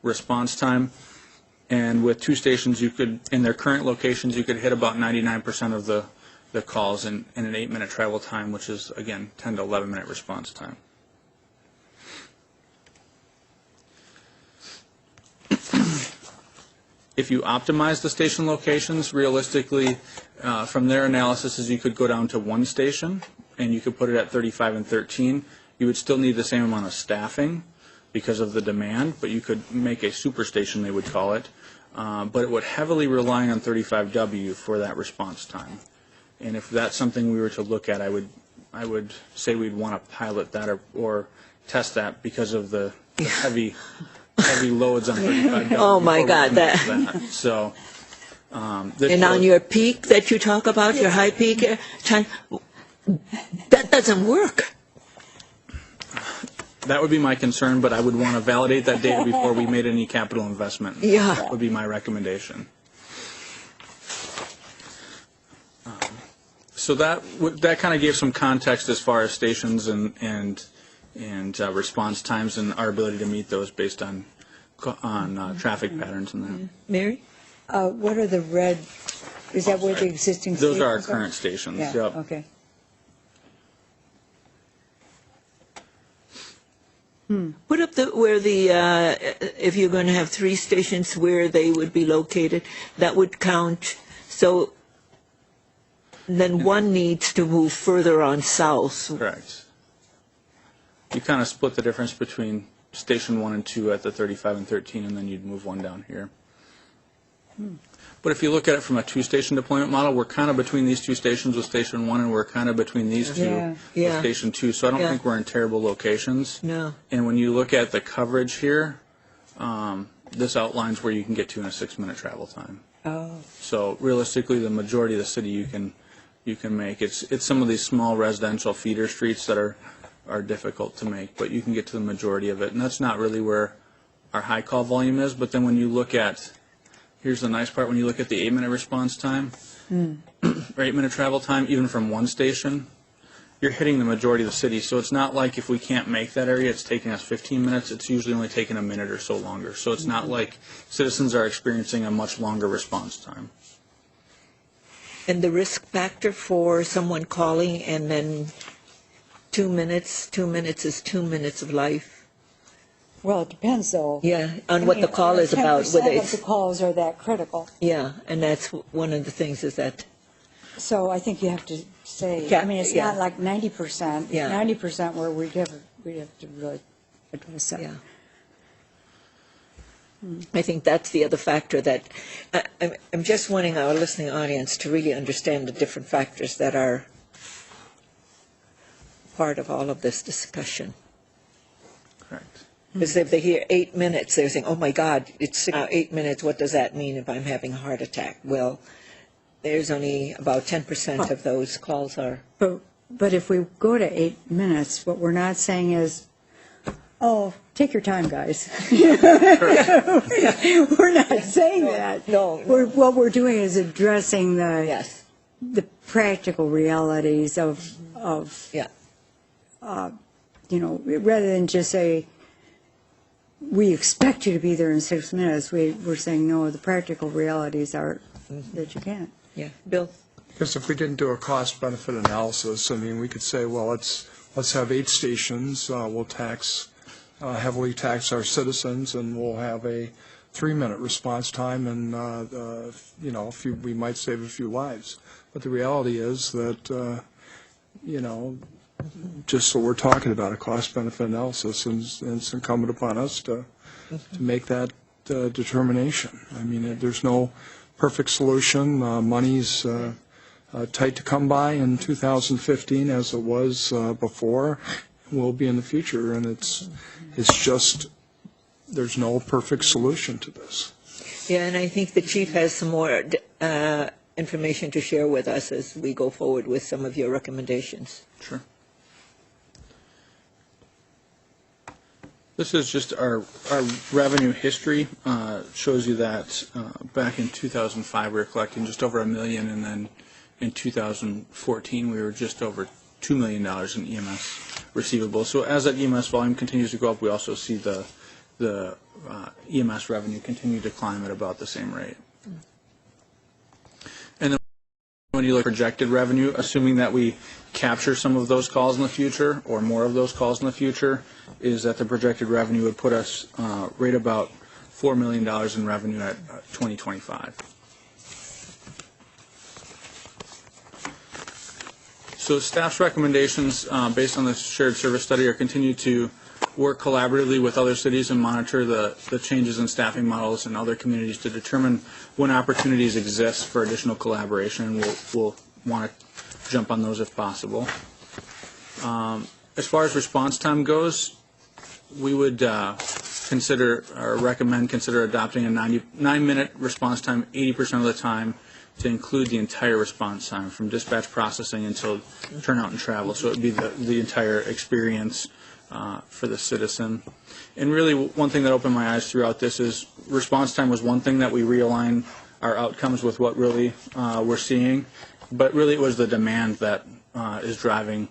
response time. And with 2 stations, you could, in their current locations, you could hit about 99% of the calls in an 8-minute travel time, which is, again, 10 to 11-minute response time. If you optimize the station locations, realistically, from their analysis, is you could go down to 1 station, and you could put it at 35 and 13. You would still need the same amount of staffing because of the demand, but you could make a super station, they would call it. But it would heavily rely on 35W for that response time. And if that's something we were to look at, I would say we'd want to pilot that or test that because of the heavy loads on 35W. Oh my God, that. So. And on your peak that you talk about, your high peak time, that doesn't work. That would be my concern, but I would want to validate that data before we made any capital investment. Yeah. That would be my recommendation. So that kind of gave some context as far as stations and response times and our ability to meet those based on traffic patterns and that. Mary? What are the red, is that where the existing stations are? Those are our current stations. Yeah, Yep. okay. Put up if you're going to have 3 stations, where they would be located. That would count. So then one needs to move further on south. Correct. You kind of split the difference between Station 1 and 2 at the 35 and 13, and then you'd move one down here. But if you look at it from a 2-station deployment model, we're kind of between these 2 stations with Station 1, and we're kind of between these 2 with Station 2. So I don't think we're in terrible locations. No. And when you look at the coverage here, this outlines where you can get to in a 6-minute travel time. Oh. So realistically, the majority of the city you can make. It's some of these small residential feeder streets that are difficult to make, but you can get to the majority of it. And that's not really where our high call volume is. But then when you look at, here's the nice part, when you look at the 8-minute response time, or 8-minute travel time, even from one station, you're hitting the majority of the city. So it's not like if we can't make that area, it's taking us 15 minutes. It's usually only taking a minute or so longer. So it's not like citizens are experiencing a much longer response time. And the risk factor for someone calling and then 2 minutes is 2 minutes of life. Well, it depends, though. Yeah, on what the call is about. 10% of the calls are that critical. Yeah, and that's one of the things is that. So I think you have to say, Yeah, I mean, it's yeah. not like 90%. Yeah. 90% where we'd have to really address that. Yeah. I think that's the other factor that I'm just wanting our listening audience to really understand the different factors that are part of all of this discussion. Correct. Because if they hear 8 minutes, they're saying, oh my God, it's 8 minutes, what does that mean if I'm having a heart attack? Well, there's only about 10% of those calls are. But if we go to 8 minutes, what we're not saying is, oh, take your time, guys. We're not saying that. No. What we're doing is addressing Yes. the practical realities of Yeah. rather than just say, we expect you to be there in 6 minutes, we're saying, no, the practical realities are that you can't. Yeah. Bill? Because if we didn't do a cost-benefit analysis, I mean, we could say, well, let's have 8 stations, we'll heavily tax our citizens, and we'll have a 3-minute response time, and we might save a few lives. But the reality is that just so we're talking about a cost-benefit analysis, and it's incumbent upon us to make that determination. I mean, there's no perfect solution. Money's tight to come by in 2015, as it was before, will be in the future, and it's just there's no perfect solution to this. Yeah, and I think the chief has some more information to share with us as we go forward with some of your recommendations. Sure. This is just our revenue history. Shows you that back in 2005 we were collecting just over $1 million, and then in 2014 we were just over $2 million in EMS receivables. So as that EMS volume continues to go up, we also see the EMS revenue continue to climb at about the same rate. And then when you look at projected revenue, assuming that we capture some of those calls in the future or more of those calls in the future, is that the projected revenue would put us right about $4 million in revenue at 2025. So staff's recommendations based on the shared service study are continue to work collaboratively with other cities and monitor the changes in staffing models in other communities to determine when opportunities exist for additional collaboration. We'll want to jump on those if possible. As far as response time goes, we would consider adopting a 9-minute response time 80% of the time to include the entire response time from dispatch processing until turnout and travel. So it would be the entire experience for the citizen. And really one thing that opened my eyes throughout this is response time was one thing that we realign our outcomes with what really we're seeing, but really it was the demand that is driving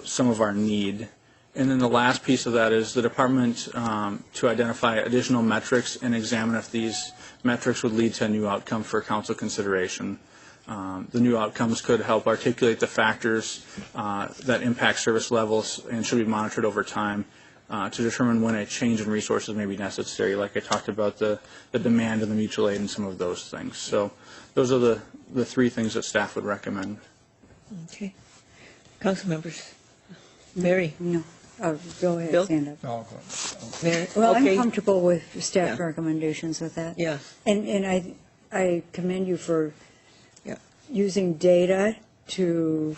some of our need. And then the last piece of that is the department to identify additional metrics and examine if these metrics would lead to a new outcome for council consideration. The new outcomes could help articulate the factors that impact service levels and should be monitored over time. to determine when a change in resources may be necessary, like I talked about the demand and the mutual aid and some of those things. So those are the three things that staff would recommend. Okay. Council members. Mary? No. Go ahead, Bill? stand up. Oh, Mary? Well, Okay. I'm comfortable with staff Yeah. recommendations with that. Yeah. And I commend you for Yeah. using data to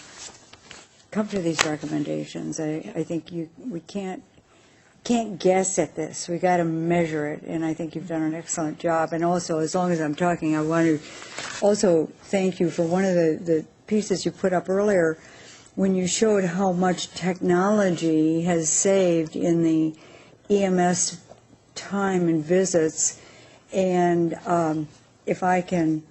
come to these recommendations. I think we can't guess at this. We got to measure it, and I think you've done an excellent job. And also, as long as I'm talking, I want to also thank you for one of the pieces you put up earlier when you showed how much technology has saved in the EMS time and visits. And if I can,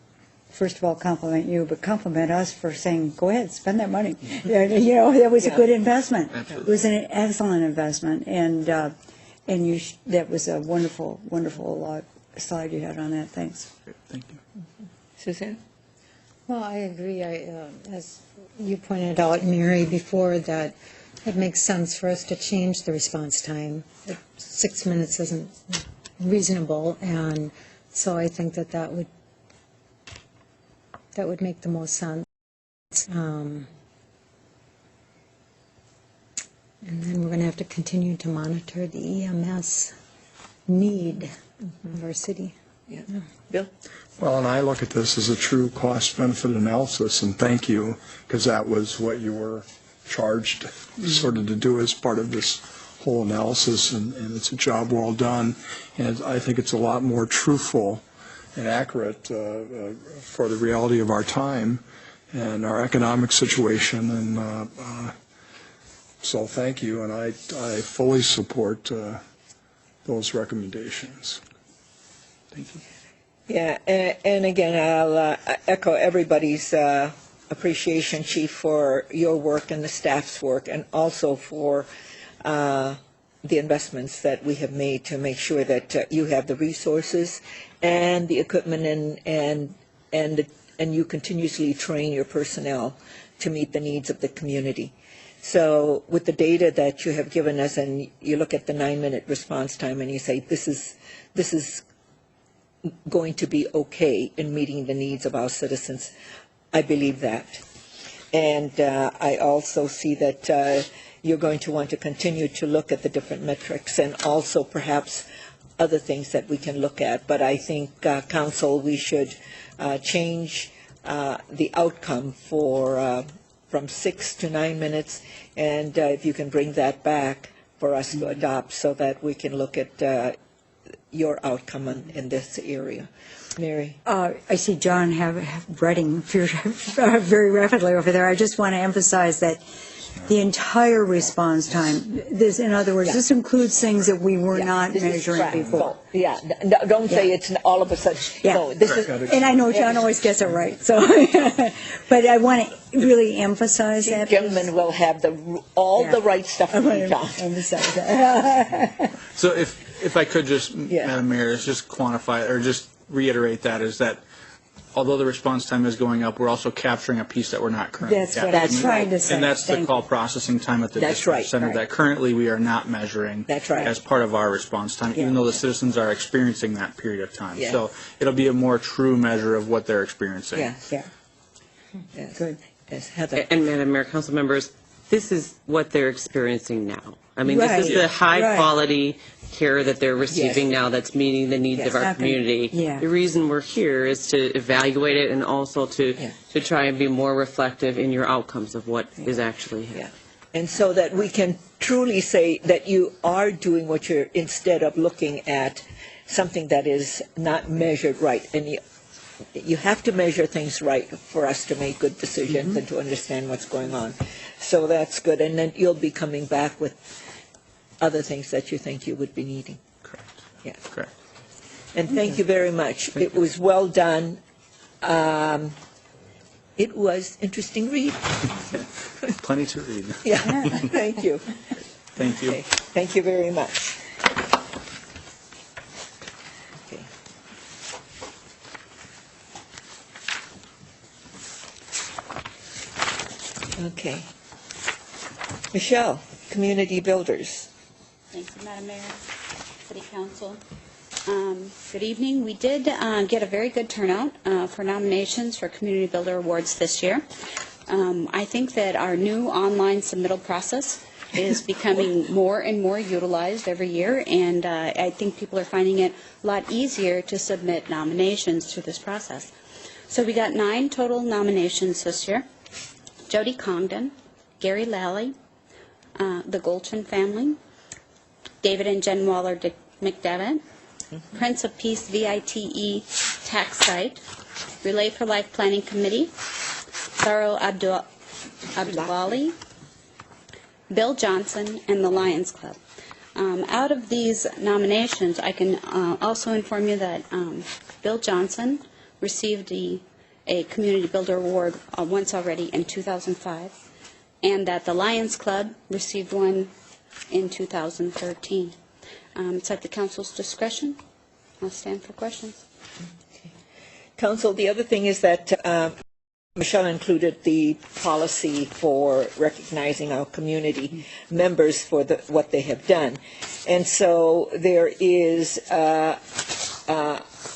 first of all, compliment you, but compliment us for saying, go ahead, spend that money. You know, that was a good investment. Absolutely. It was an excellent investment. And that was a wonderful, wonderful slide you had on that. Thanks. Great. Thank you. Suzanne? Well, I agree. As you pointed out, Mary, before, that it makes sense for us to change the response time. 6 minutes isn't reasonable, and so I think that would make the most sense. And then we're going to have to continue to monitor the EMS need of our city. Yeah. Bill? Well, and I look at this as a true cost-benefit analysis, and thank you, because that was what you were charged sort of to do as part of this whole analysis, and it's a job well done. And I think it's a lot more truthful and accurate for the reality of our time and our economic situation. And so thank you, and I fully support those recommendations. Thank you. Yeah, and again, I'll echo everybody's appreciation, Chief, for your work and the staff's work, and also for the investments that we have made to make sure that you have the resources and the equipment, and you continuously train your personnel to meet the needs of the community. So with the data that you have given us, and you look at the 9-minute response time, and you say this is going to be okay in meeting the needs of our citizens, I believe that. And I also see that you're going to want to continue to look at the different metrics and also perhaps other things that we can look at. But I think, Council, we should change the outcome from 6 to 9 minutes, and if you can bring that back for us to adopt so that we can look at your outcome in this area. Mary? I see John writing very rapidly over there. I just want to emphasize that the entire response time, in other words, this includes things that we were not measuring before. Yeah, don't say it's all of a sudden. Yeah. No, this is, and I know John always gets it right, so, but I want to really emphasize that. Gentlemen will have all the right stuff to be done. Emphasize that. So if I could just, Madam Mayor, just quantify or just reiterate that, is that although the response time is going up, we're also capturing a piece that we're not currently capturing. That's what I'm trying to say. And that's the call processing time at the dispatch center that currently we are not measuring as part of our response time, even though the citizens are experiencing that period of time. Yeah. So it'll be a more true measure of what they're experiencing. Yeah. Yes. Good. Yes, Heather. And Madam Mayor, council members, this is what they're experiencing now. I mean, this is the high-quality care that they're receiving now that's meeting the needs of our community. The reason we're here is to evaluate it and also to try and be more reflective in your outcomes of what is actually here. Yeah. And so that we can truly say that you are doing what you're, instead of looking at something that is not measured right. And you have to measure things right for us to make good decisions and to understand what's going on. So that's good. And then you'll be coming back with other things that you think you would be needing. Correct. Yeah. Correct. And thank you very much. It was well done. It was interesting read. Plenty to read. Yeah. Thank you. Thank you. Okay. Thank you very much. Okay. Michelle, Community Builders. Thank you, Madam Mayor, City Council. Good evening. We did get a very good turnout for nominations for Community Builder Awards this year. I think that our new online submittal process is becoming more and more utilized every year, and I think people are finding it a lot easier to submit nominations through this process. So we got 9 total nominations this year. Jody Congdon, Gary Lally, the Golchin family, David and Jen Waller McDevitt, Prince of Peace VITE Tax Site, Relay for Life Planning Committee, Tharo Abdulali, Bill Johnson, and the Lions Club. Out of these nominations, I can also inform you that Bill Johnson received a Community Builder Award once already in 2005, and that the Lions Club received one in 2013. It's at the Council's discretion. I'll stand for questions. Okay. Council, the other thing is that Michelle included the policy for recognizing our community members for what they have done. And so there is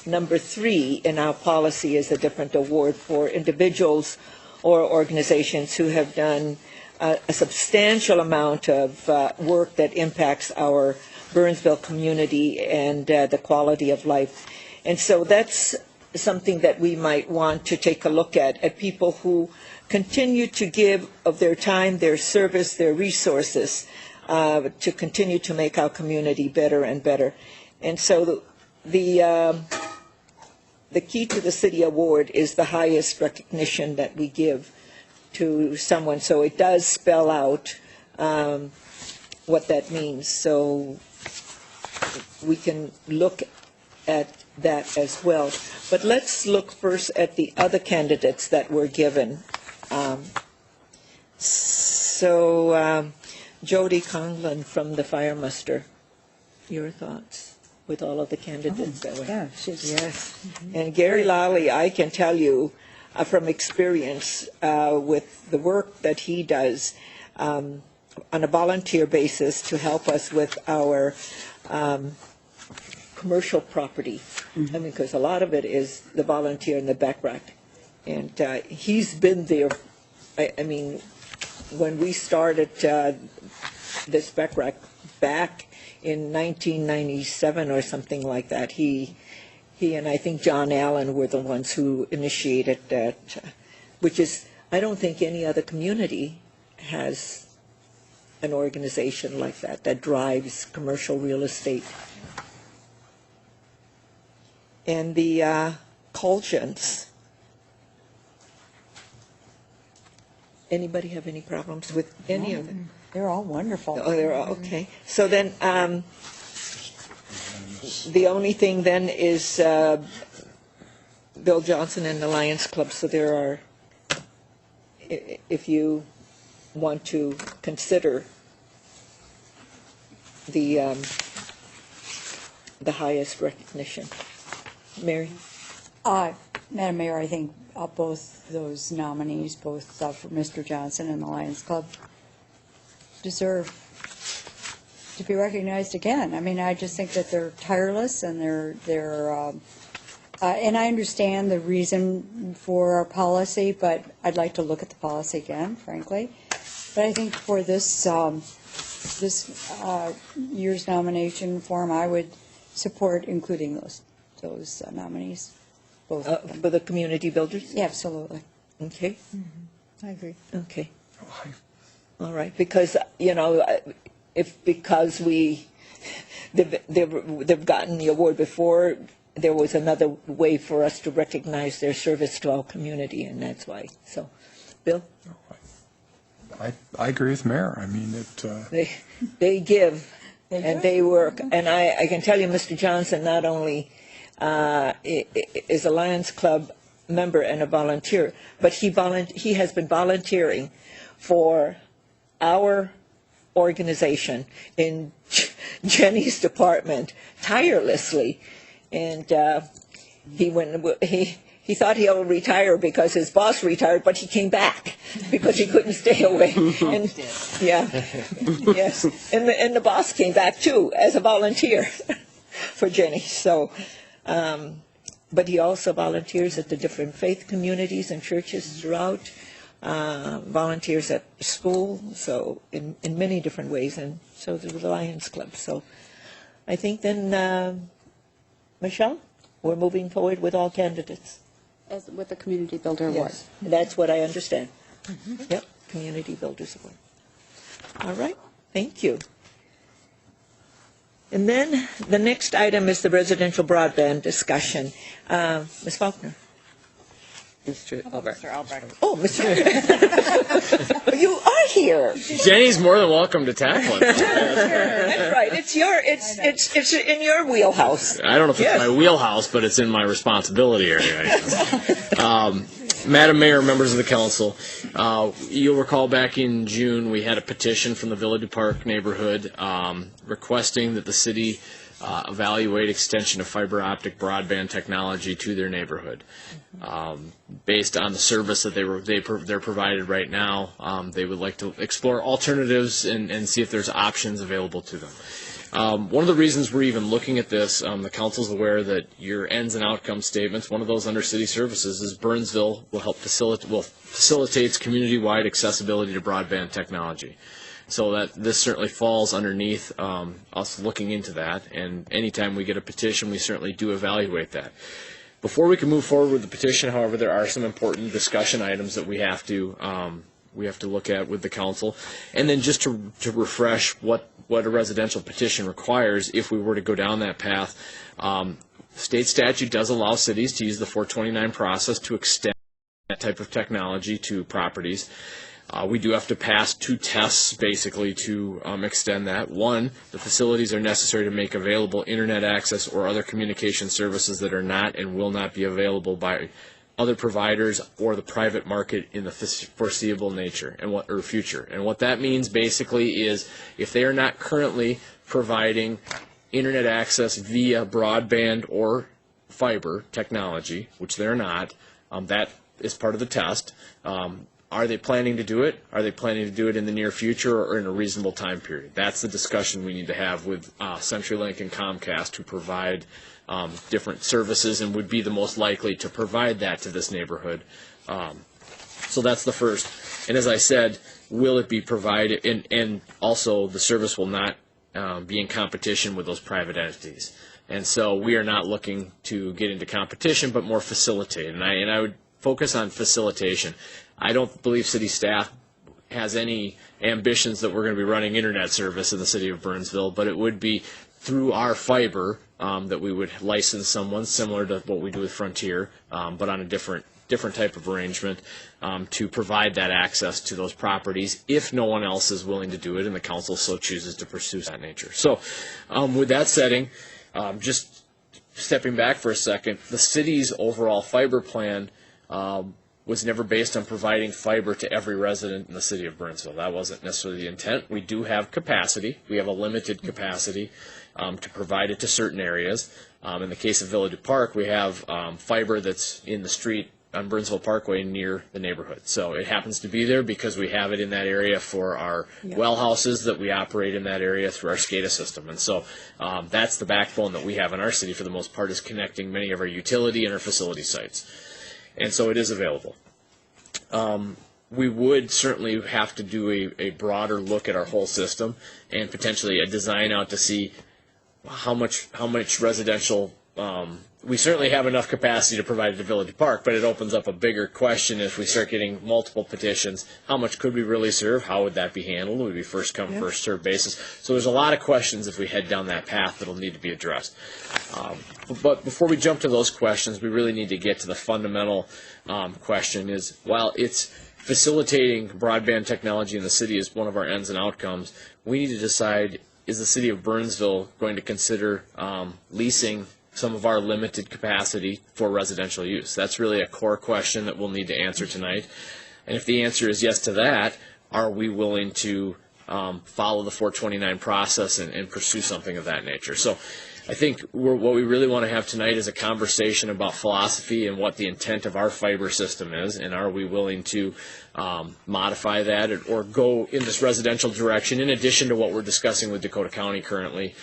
number 3 in our policy is a different award for individuals or organizations who have done a substantial amount of work that impacts our Burnsville community and the quality of life. And so that's something that we might want to take a look at people who continue to give of their time, their service, their resources to continue to make our community better and better. And so the key to the City Award is the highest recognition that we give to someone. So it does spell out what that means. So we can look at that as well. But let's look first at the other candidates that were given. Jody Conglin from the Fire Muster, your thoughts with all of the candidates that were? Yeah, she's yes. And Gary Lally, I can tell you from experience with the work that he does on a volunteer basis to help us with our commercial property. I mean, because a lot of it is the volunteer in the background. And he's been there. I mean, when we started this background back in 1997 or something like that, he and I think John Allen were the ones who initiated that, which is, I don't think any other community has an organization like that drives commercial real estate. And the Colchins. Anybody have any problems with any of them? They're all wonderful. Oh, they're all, okay. So then the only thing then is Bill Johnson and the Lions Club. So there are, if you want to consider the highest recognition. Mary? Madam Mayor, I think both those nominees, both for Mr. Johnson and the Lions Club, deserve to be recognized again. I mean, I just think that they're tireless and and I understand the reason for our policy, but I'd like to look at the policy again, frankly. But I think for this year's nomination form, I would support including those nominees, both of them. For the community builders? Yeah, absolutely. Okay. I agree. Okay. All right. Because, because they've gotten the award before, there was another way for us to recognize their service to our community, and that's why. So, Bill? I agree with Mayor. I mean, they give and they work. And I can tell you, Mr. Johnson not only is a Lions Club member and a volunteer, but he has been volunteering for our organization in Jenny's department tirelessly, and he he thought he'll retire because his boss retired, but he came back because he couldn't stay away. And, yeah, yes, and the boss came back too as a volunteer for Jenny. So, but he also volunteers at the different faith communities and churches throughout. Volunteers at school, so in many different ways, and so the Lions Club. So I think then, Michelle, we're moving forward with all candidates. As with the Community Builder Award. Yes, that's what I understand. Yep, Community Builders Award. All right, thank you. And then the next item is the residential broadband discussion. Ms. Faulkner. Mr. Albrecht. Mr. Albrecht. Oh, Mr. You are here. Jenny's more than welcome to tackle it. That's right. It's in your wheelhouse. I don't know if Yes. it's my wheelhouse, but it's in my responsibility area, I guess. Madam Mayor, members of the council, you'll recall back in June we had a petition from the Village Park neighborhood requesting that the city evaluate extension of fiber optic broadband technology to their neighborhood. Based on the service that they're provided right now, they would like to explore alternatives and see if there's options available to them. One of the reasons we're even looking at this, the council's aware that your ends and outcomes statements, one of those under city services is Burnsville will help facilitates community-wide accessibility to broadband technology. So that this certainly falls underneath us looking into that, and anytime we get a petition, we certainly do evaluate that. Before we can move forward with the petition, however, there are some important discussion items that we have to look at with the council, and then just to refresh what a residential petition requires if we were to go down that path. State statute does allow cities to use the 429 process to extend that type of technology to properties. We do have to pass 2 tests, basically, to extend that. One, the facilities are necessary to make available Internet access or other communication services that are not and will not be available by other providers or the private market in the foreseeable nature or future. And what that means, basically, is if they are not currently providing Internet access via broadband or fiber technology, which they're not, that is part of the test. Are they planning to do it? Are they planning to do it in the near future or in a reasonable time period? That's the discussion we need to have with CenturyLink and Comcast, who provide different services and would be the most likely to provide that to this neighborhood. So that's the first. And as I said, will it be provided? And also the service will not be in competition with those private entities. And so we are not looking to get into competition, but more facilitate. And I would focus on facilitation. I don't believe city staff has any ambitions that we're going to be running Internet service in the city of Burnsville, but it would be through our fiber that we would license someone, similar to what we do with Frontier, but on a different type of arrangement to provide that access to those properties if no one else is willing to do it and the council so chooses to pursue that nature. So with that setting, just stepping back for a second, the city's overall fiber plan was never based on providing fiber to every resident in the city of Burnsville. That wasn't necessarily the intent. We do have capacity. We have a limited capacity to provide it to certain areas. In the case of Village Park, we have fiber that's in the street on Burnsville Parkway near the neighborhood. So it happens to be there because we have it in that area for our well houses that we operate in that area through our SCADA system. And so that's the backbone that we have in our city for the most part, is connecting many of our utility and our facility sites. And so it is available. We would certainly have to do a broader look at our whole system and potentially a design out to see how much residential. We certainly have enough capacity to provide it to Village Park, but it opens up a bigger question if we start getting multiple petitions. How much could we really serve? How would that be handled? Would it be first come, first served basis? So there's a lot of questions if we head down that path that will need to be addressed. But before we jump to those questions, we really need to get to the fundamental question is, while it's facilitating broadband technology in the city is one of our ends and outcomes, we need to decide, is the city of Burnsville going to consider leasing some of our limited capacity for residential use? That's really a core question that we'll need to answer tonight. And if the answer is yes to that, are we willing to follow the 429 process and pursue something of that nature? So I think what we really want to have tonight is a conversation about philosophy and what the intent of our fiber system is, and are we willing to modify that or go in this residential direction in addition to what we're discussing with Dakota County currently,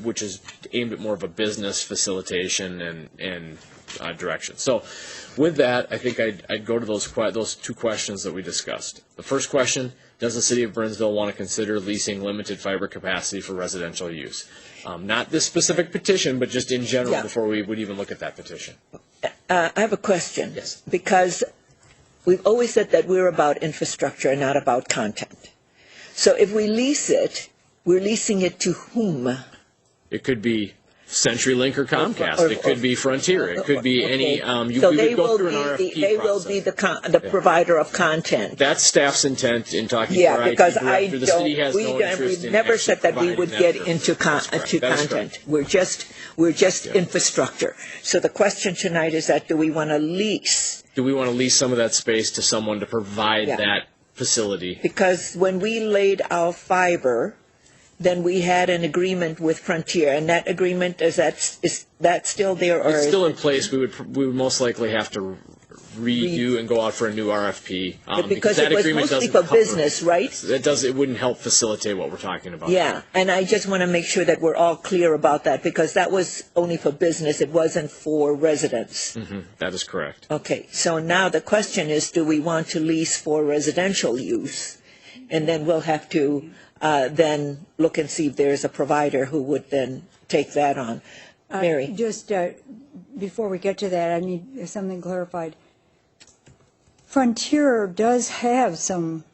which is aimed at more of a business facilitation and direction. So with that, I think I'd go to those two questions that we discussed. The first question, does the city of Burnsville want to consider leasing limited fiber capacity for residential use? Not this specific petition, but just in general before we would even look at that petition. I have a question. Yes. Because we've always said that we're about infrastructure and not about content. So if we lease it, we're leasing it to whom? It could be CenturyLink or Comcast. It could be Frontier. It could be any. So we they would go will through an RFP be they will be the provider of content. That's staff's intent in talking to our because IT director. The city has no interest we've in never actually said that we providing would that get service. into That is content. correct. We're just infrastructure. So the question tonight is that do we want to lease? Do we want to lease some of that space to someone to provide that facility? Because when we laid our fiber, then we had an agreement with Frontier, and that agreement is that still there, or It's still in place. We would most likely have to redo and go out for a new RFP because that it was agreement mostly doesn't for cover business, right? It wouldn't help facilitate what we're talking about. Yeah, and I just want to make sure that we're all clear about that, because that was only for business. It wasn't for residents. That is correct. Okay, so now the question is, do we want to lease for residential use? And then we'll have to then look and see if there's a provider who would then take that on. Mary? Just before we get to that, I need something clarified. Frontier does have some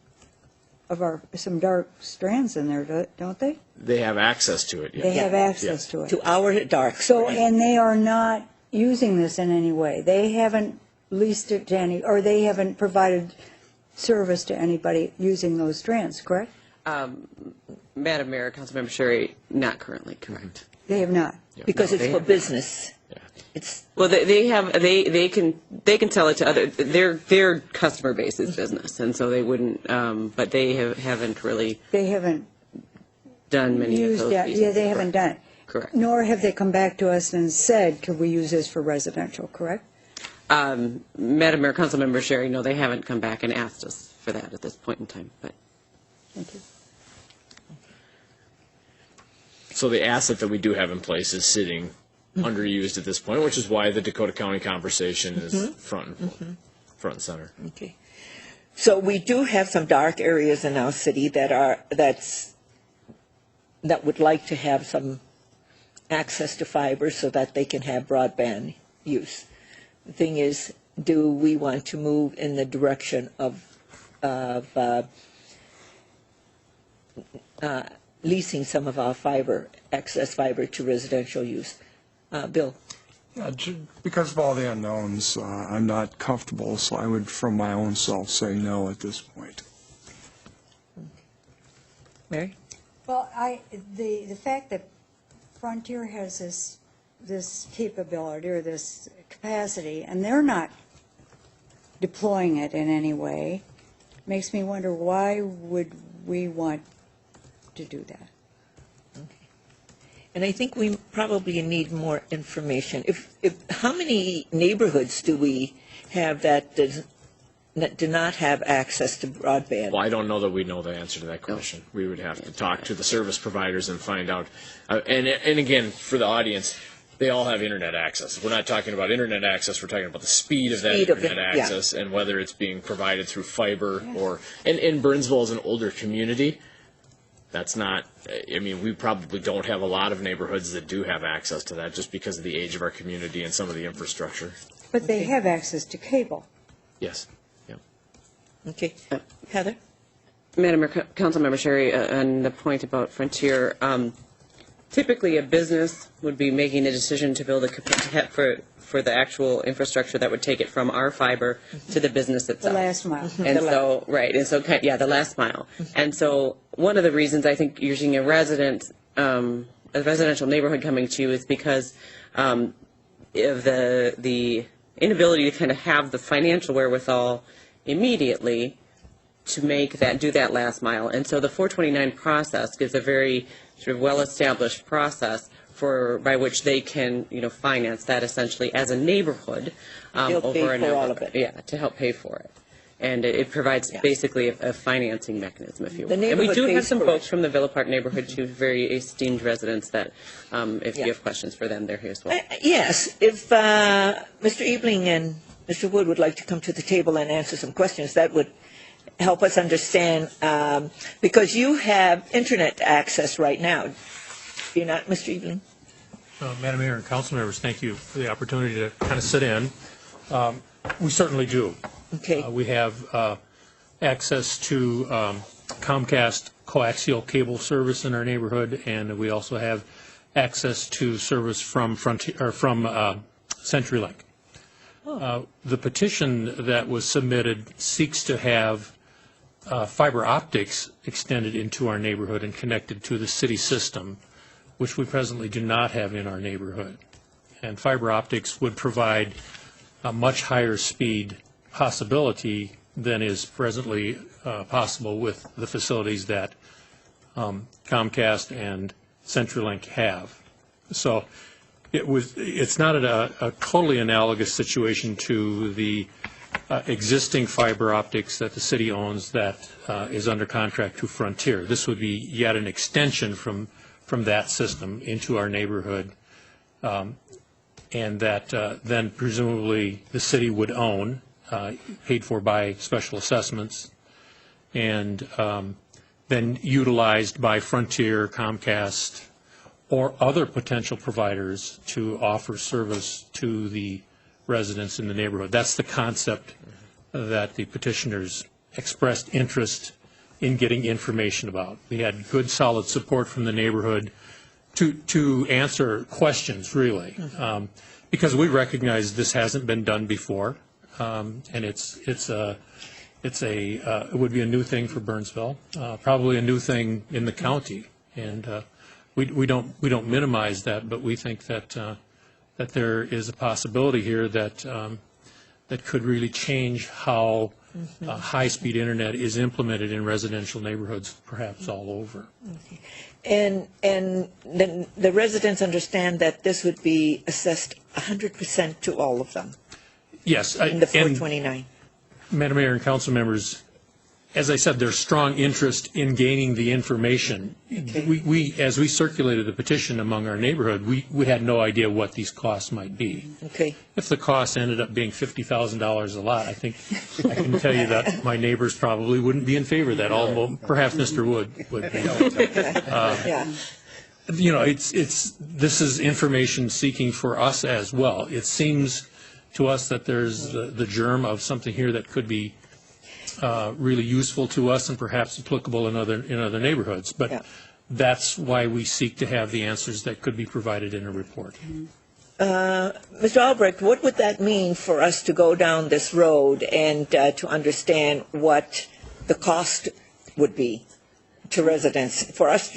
dark strands in there, don't they? They have access to it. They have access to it. To our dark So, strand. and they are not using this in any way. They haven't leased it to any, or they haven't provided service to anybody using those strands, correct? Madam Mayor, Councilmember Sherry, not currently, correct. They have not. Because it's for business. It's Well, they can sell it to other, their customer base is business, and so they wouldn't, but they haven't really They haven't done many of used those that. pieces. Yeah, they haven't done it. Correct. Nor have they come back to us and said, could we use this for residential, correct? Madam Mayor, Councilmember Sherry, no, they haven't come back and asked us for that at this point in time, but. Thank you. So the asset that we do have in place is sitting underused at this point, which is why the Dakota County conversation is front and center. okay. So we do have some dark areas in our city that would like to have some access to fiber so that they can have broadband use. The thing is, do we want to move in the direction of leasing some of our excess fiber to residential use? Bill? Because of all the unknowns, I'm not comfortable, so I would, from my own self, say no at this point. Mary? Well, the fact that Frontier has this capability or this capacity, and they're not deploying it in any way, makes me wonder, why would we want to do that? And I think we probably need more information. How many neighborhoods do we have that do not have access to broadband? Well, I don't know that we know the answer to that question. We would have to talk to the service providers and find out. And again, for the audience, they all have internet access. We're not talking about internet access. We're talking about the speed of that internet access and whether it's being provided through fiber or. And Burnsville is an older community. That's not, I mean, we probably don't have a lot of neighborhoods that do have access to that just because of the age of our community and some of the infrastructure. But they have access to cable. Yes. Yeah. Okay. Heather? Madam Mayor, Councilmember Sherry, on the point about Frontier, typically a business would be making a decision to build for the actual infrastructure that would take it from our fiber to the business itself. The last mile. And so, right, and so, the last mile. And so, one of the reasons I think you're seeing a residential neighborhood coming to you is because of the inability to kind of have the financial wherewithal immediately to do that last mile. And so the 429 process is a very sort of well-established process by which they can, finance that essentially as a neighborhood. They'll pay over a for number, all of it. Yeah, to help pay for it. And it provides basically a financing mechanism, if you will. The And we neighborhood do have pays some for folks it. from the Villa Park neighborhood, too, very esteemed residents that, if you have questions for them, they're here as well. Yes, if Mr. Ebling and Mr. Wood would like to come to the table and answer some questions, that would help us understand, because you have internet access right now. Do you not, Mr. Ebling? Madam Mayor and council members, thank you for the opportunity to kind of sit in. We certainly do. Okay. We have access to Comcast coaxial cable service in our neighborhood, and we also have access to service from CenturyLink. The petition that was submitted seeks to have fiber optics extended into our neighborhood and connected to the city system, which we presently do not have in our neighborhood. And fiber optics would provide a much higher speed possibility than is presently possible with the facilities that Comcast and CenturyLink have. So it's not a totally analogous situation to the existing fiber optics that the city owns that is under contract to Frontier. This would be yet an extension from that system into our neighborhood, and that then presumably the city would own, paid for by special assessments, and then utilized by Frontier, Comcast, or other potential providers to offer service to the residents in the neighborhood. That's the concept that the petitioners expressed interest in getting information about. We had good, solid support from the neighborhood to answer questions, really, because we recognize this hasn't been done before, and it would be a new thing for Burnsville, probably a new thing in the county, and we don't minimize that, but we think that there is a possibility here that could really change how high-speed internet is implemented in residential neighborhoods, perhaps all over. Okay. And then the residents understand that this would be assessed 100% to all of them? Yes. In the 429? Madam Mayor and council members, as I said, there's strong interest in gaining the information. Okay. We, as we circulated the petition among our neighborhood, we had no idea what these costs might be. Okay. If the cost ended up being $50,000 a lot, I think I can tell you that my neighbors probably wouldn't be in favor of that, although perhaps Mr. Wood would be. Yeah. You know, this is information seeking for us as well. It seems to us that there's the germ of something here that could be really useful to us and perhaps applicable in other neighborhoods. But that's why we seek to have the answers that could be provided in a report. Mr. Albrecht, what would that mean for us to go down this road and to understand what the cost would be to residents? For us,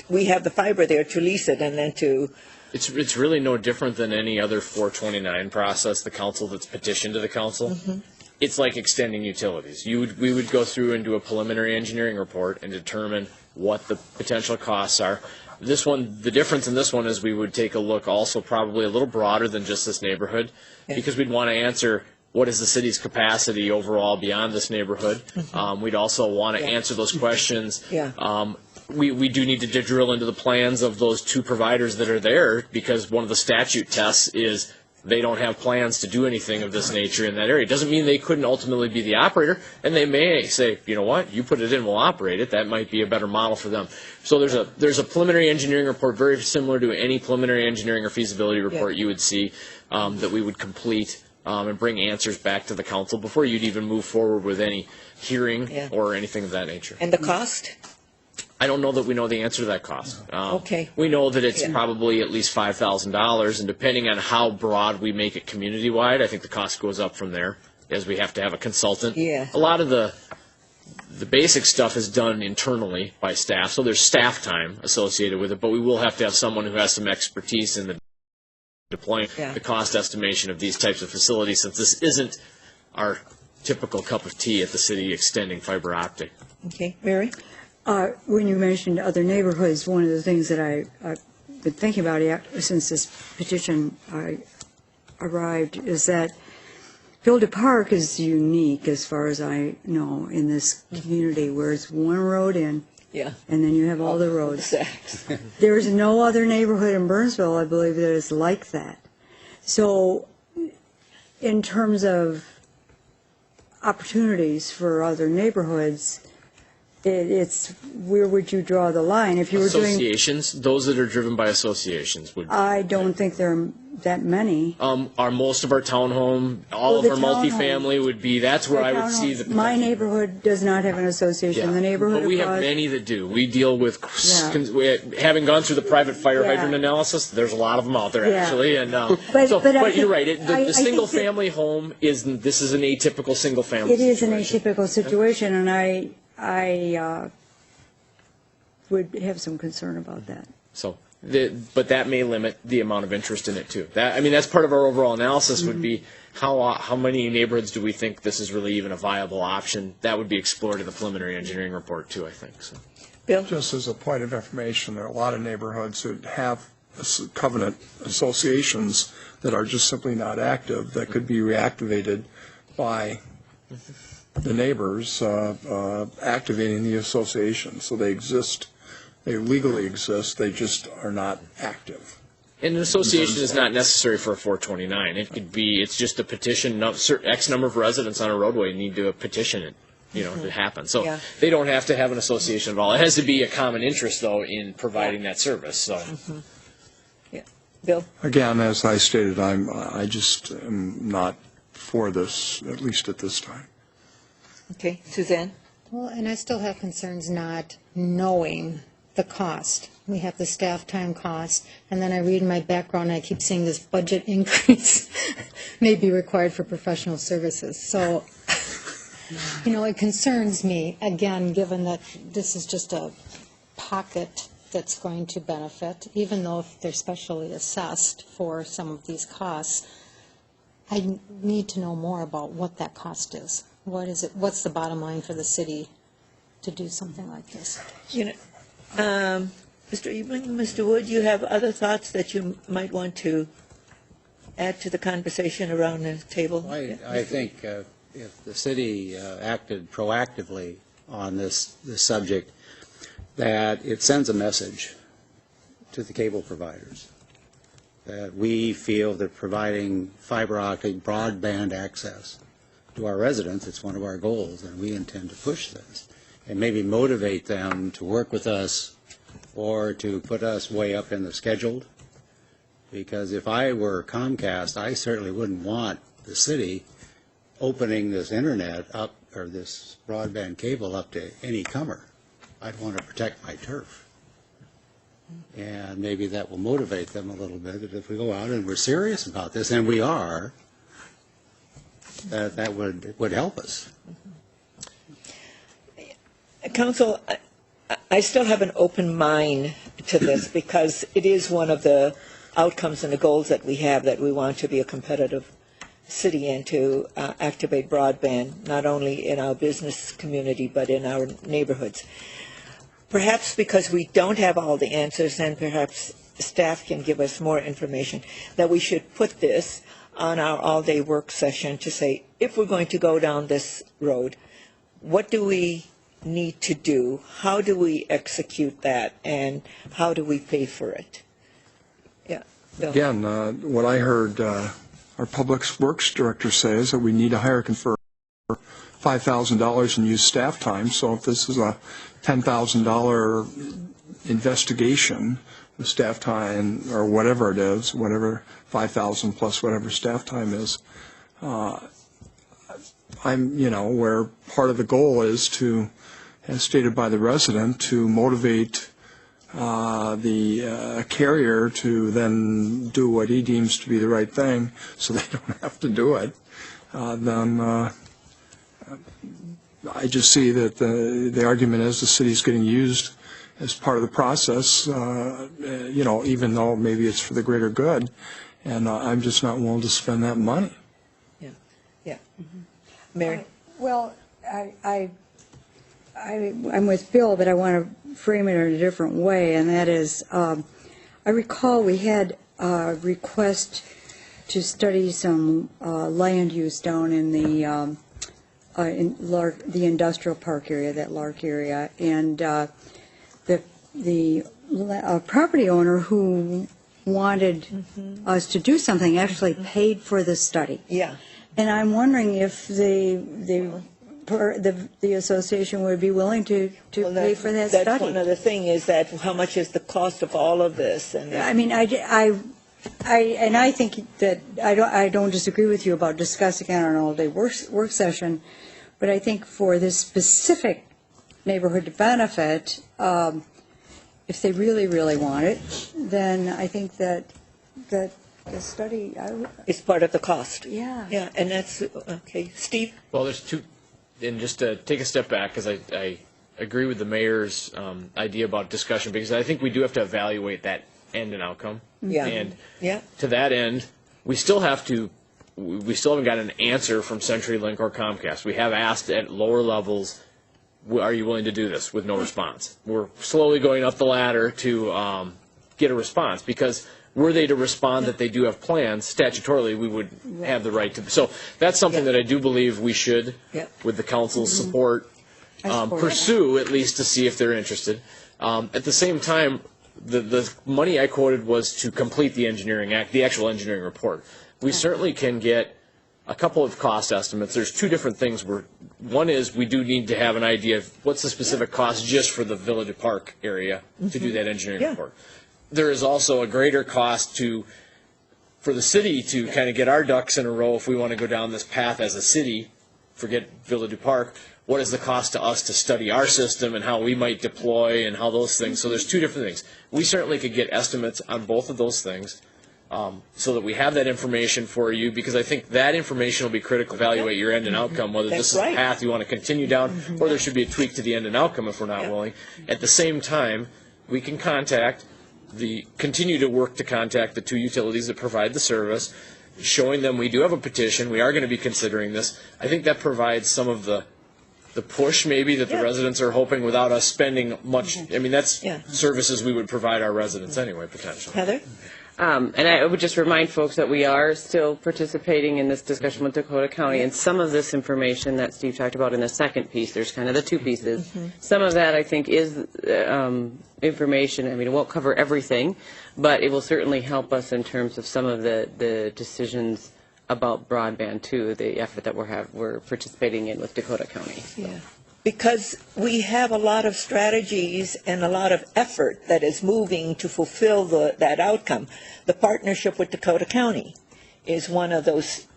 we have the fiber there to lease it and then to... It's really no different than any other 429 process, the council that's petitioned to the council. Mm-hmm. It's like extending utilities. We would go through and do a preliminary engineering report and determine what the potential costs are. This one, the difference in this one is we would take a look also probably a little broader than just this neighborhood, because we'd want to answer what is the city's capacity overall beyond this neighborhood. Mm-hmm. We'd also want to answer those questions. We do need to drill into the plans of those two providers that are there, because one of the statute tests is they don't have plans to do anything of this nature in that area. It doesn't mean they couldn't ultimately be the operator, and they may say, you know what, you put it in, we'll operate it. That might be a better model for them. So there's a preliminary engineering report very similar to any preliminary engineering or feasibility report you would see that we would complete and bring answers back to the council before you'd even move forward with any hearing or anything of that nature. And the cost? I don't know that we know the answer to that cost. Okay. We know that it's probably at least $5,000, and depending on how broad we make it community-wide, I think the cost goes up from there, as we have to have a consultant. Yeah. A lot of the basic stuff is done internally by staff, so there's staff time associated with it, but we will have to have someone who has some expertise in the deploying the cost estimation of these types of facilities, since this isn't our typical cup of tea at the city extending fiber optic. Okay. Mary? When you mentioned other neighborhoods, one of the things that I been thinking about since this petition arrived is that Village Park is unique, as far as I know, in this community, where it's one road in, and then you have all the roads. There's no other neighborhood in Burnsville, I believe, that is like that. So in terms of opportunities for other neighborhoods, it's where would you draw the line? If you were doing associations, those that are driven by associations would. I don't think there are that many. Are most of our townhome, all of our multifamily would be. That's where I would see the. My neighborhood does not have an association. Yeah. The neighborhood. But we have many that do. We deal with, having gone through the private fire hydrant analysis, there's a lot of them out there actually. And but you're right. The single family home is an atypical single family. It is an atypical situation, and I would have some concern about that. So, but that may limit the amount of interest in it too. That's part of our overall analysis. Would be how many neighborhoods do we think this is really even a viable option? That would be explored in the preliminary engineering report too, I think. So, Bill? Just as a point of information, there are a lot of neighborhoods that have covenant associations that are just simply not active, that could be reactivated by the neighbors activating the association. So they exist, they legally exist, they just are not active. And an association is not necessary for a 429. It could be, it's just a petition, X number of residents on a roadway need to petition it, to happen. So they don't have to have an association at all. It has to be a common interest, though, in providing that service. So. Bill? Again, as I stated, I just am not for this, at least at this time. Okay, Suzanne? Well, and I still have concerns not knowing the cost. We have the staff time cost, and then I read in my background, I keep seeing this budget increase may be required for professional services. So, it concerns me, again, given that this is just a pocket that's going to benefit, even though if they're specially assessed for some of these costs. I need to know more about what that cost is. What is it? What's the bottom line for the city to do something like this? Mr. Ebling, Mr. Wood, you have other thoughts that you might want to add to the conversation around the table? I think if the city acted proactively on this subject, that it sends a message to the cable providers that we feel that providing fiber optic broadband access to our residents, it's one of our goals, and we intend to push this, and maybe motivate them to work with us or to put us way up in the scheduled. Because if I were Comcast, I certainly wouldn't want the city opening this internet up, or this broadband cable up to any comer. I'd want to protect my turf. And maybe that will motivate them a little bit, that if we go out and we're serious about this, and we are, that would help us. Council, I still have an open mind to this because it is one of the outcomes and the goals that we have, that we want to be a competitive city and to activate broadband, not only in our business community but in our neighborhoods. Perhaps because we don't have all the answers, and perhaps staff can give us more information, that we should put this on our all-day work session to say, if we're going to go down this road, what do we need to do? How do we execute that? And how do we pay for it? Yeah. Bill. Again, what I heard our Public Works Director say is that we need to hire for $5,000 and use staff time. So if this is a $10,000 investigation, the staff time, or whatever it is, whatever $5,000 plus whatever staff time is, where part of the goal is to, as stated by the resident, to motivate the carrier to then do what he deems to be the right thing so they don't have to do it, then I just see that the argument is the city's getting used as part of the process, even though maybe it's for the greater good, and I'm just not willing to spend that money. Yeah. Mm-hmm. Mary? Well, I'm with Bill, but I want to frame it in a different way, and that is, I recall we had a request to study some land use down in the industrial park area, that Lark area, and the property owner who wanted us to do something actually paid for the study. Yeah. And I'm wondering if the association would be willing to pay for that study. That's one of the things, is that how much is the cost of all of this? And I mean, I think that I don't disagree with you about discussing it on an all-day work session, but I think for this specific neighborhood benefit, if they really, really want it, then I think that the study is part of the cost. Yeah. Yeah, and that's okay, Steve. Well, there's two, and just to take a step back, because I agree with the mayor's idea about discussion, because I think we do have to evaluate that end and outcome. Yeah. And yeah. to that end, we still haven't got an answer from CenturyLink or Comcast. We have asked at lower levels, are you willing to do this, with no response? We're slowly going up the ladder to get a response, because were they to respond that they do have plans, statutorily we would have the right to. So that's something that I do believe we should, with the council's support, pursue, at least to see if they're interested. At the same time, the money I quoted was to complete the the actual engineering report. We certainly can get a couple of cost estimates. There's two different things. One is we do need to have an idea of what's the specific cost just for the Village Park area to do that engineering report. There is also a greater cost for the city to kind of get our ducks in a row if we want to go down this path as a city, forget Village Park. What is the cost to us to study our system and how we might deploy and how those things. So there's two different things. We certainly could get estimates on both of those things. So that we have that information for you, because I think that information will be critical to evaluate your end and outcome, whether this is a path you want to continue down, or there should be a tweak to the end and outcome if we're not willing. At the same time, we can continue to work to contact the two utilities that provide the service, showing them we do have a petition, we are going to be considering this. I think that provides some of the push maybe that the residents are hoping without us spending much. I mean, that's services we would provide our residents anyway, potentially. Heather? And I would just remind folks that we are still participating in this discussion with Dakota County, and some of this information that Steve talked about in the second piece, there's kind of the two pieces. Some of that I think is information. I mean, it won't cover everything, but it will certainly help us in terms of some of the decisions about broadband too, the effort that we're participating in with Dakota County. Yeah. Because we have a lot of strategies and a lot of effort that is moving to fulfill that outcome. The partnership with Dakota County is one of those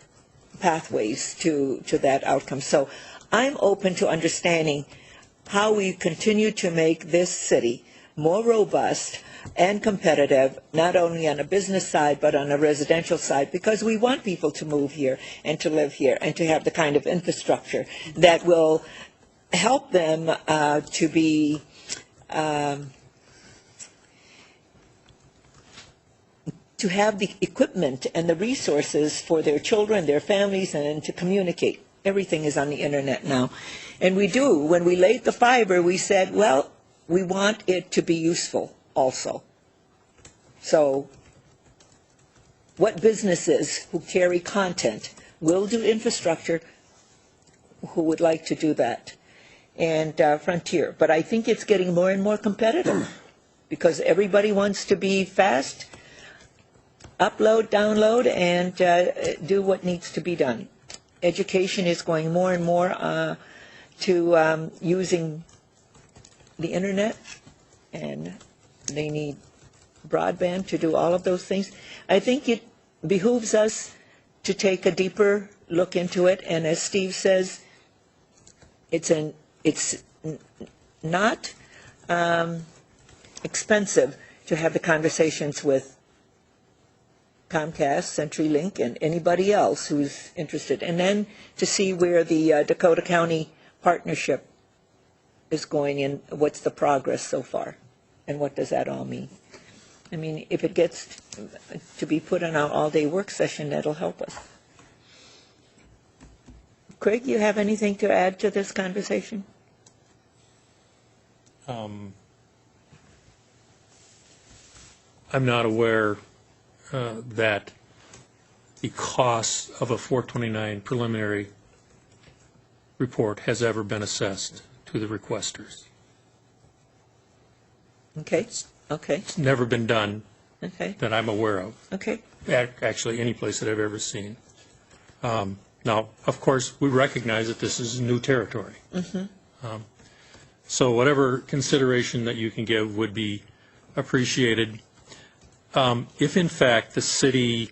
pathways to that outcome. So I'm open to understanding how we continue to make this city more robust and competitive, not only on a business side, but on a residential side, because we want people to move here and to live here and to have the kind of infrastructure that will help them to be to have the equipment and the resources for their children, their families, and to communicate. Everything is on the internet now. And we do. When we laid the fiber, we said, well, we want it to be useful also. So what businesses who carry content will do infrastructure, who would like to do that? And Frontier. But I think it's getting more and more competitive because everybody wants to be fast, upload, download, and do what needs to be done. Education is going more and more to using the internet, and they need broadband to do all of those things. I think it behooves us to take a deeper look into it, and as Steve says, it's not expensive to have the conversations with Comcast, CenturyLink, and anybody else who's interested, and then to see where the Dakota County partnership is going in, what's the progress so far, and what does that all mean? I mean, if it gets to be put on our all-day work session, that'll help us. Craig, you have anything to add to this conversation? I'm not aware that the cost of a 429 preliminary report has ever been assessed to the requesters. Okay, okay, It's never been done okay, that I'm aware of. okay. Actually, any place that I've ever seen. Now, of course, we recognize that this is new territory. So whatever consideration that you can give would be appreciated. If in fact the city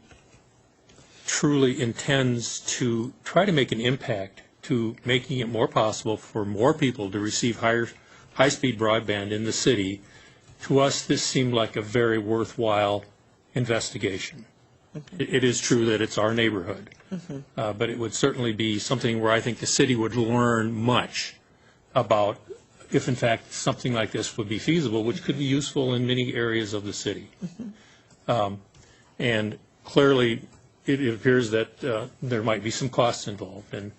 truly intends to try to make an impact to making it more possible for more people to receive high-speed broadband in the city, to us this seemed like a very worthwhile investigation. It is true that it's our neighborhood, but it would certainly be something where I think the city would learn much about if in fact something like this would be feasible, which could be useful in many areas of the city. And clearly, it appears that there might be some costs involved, and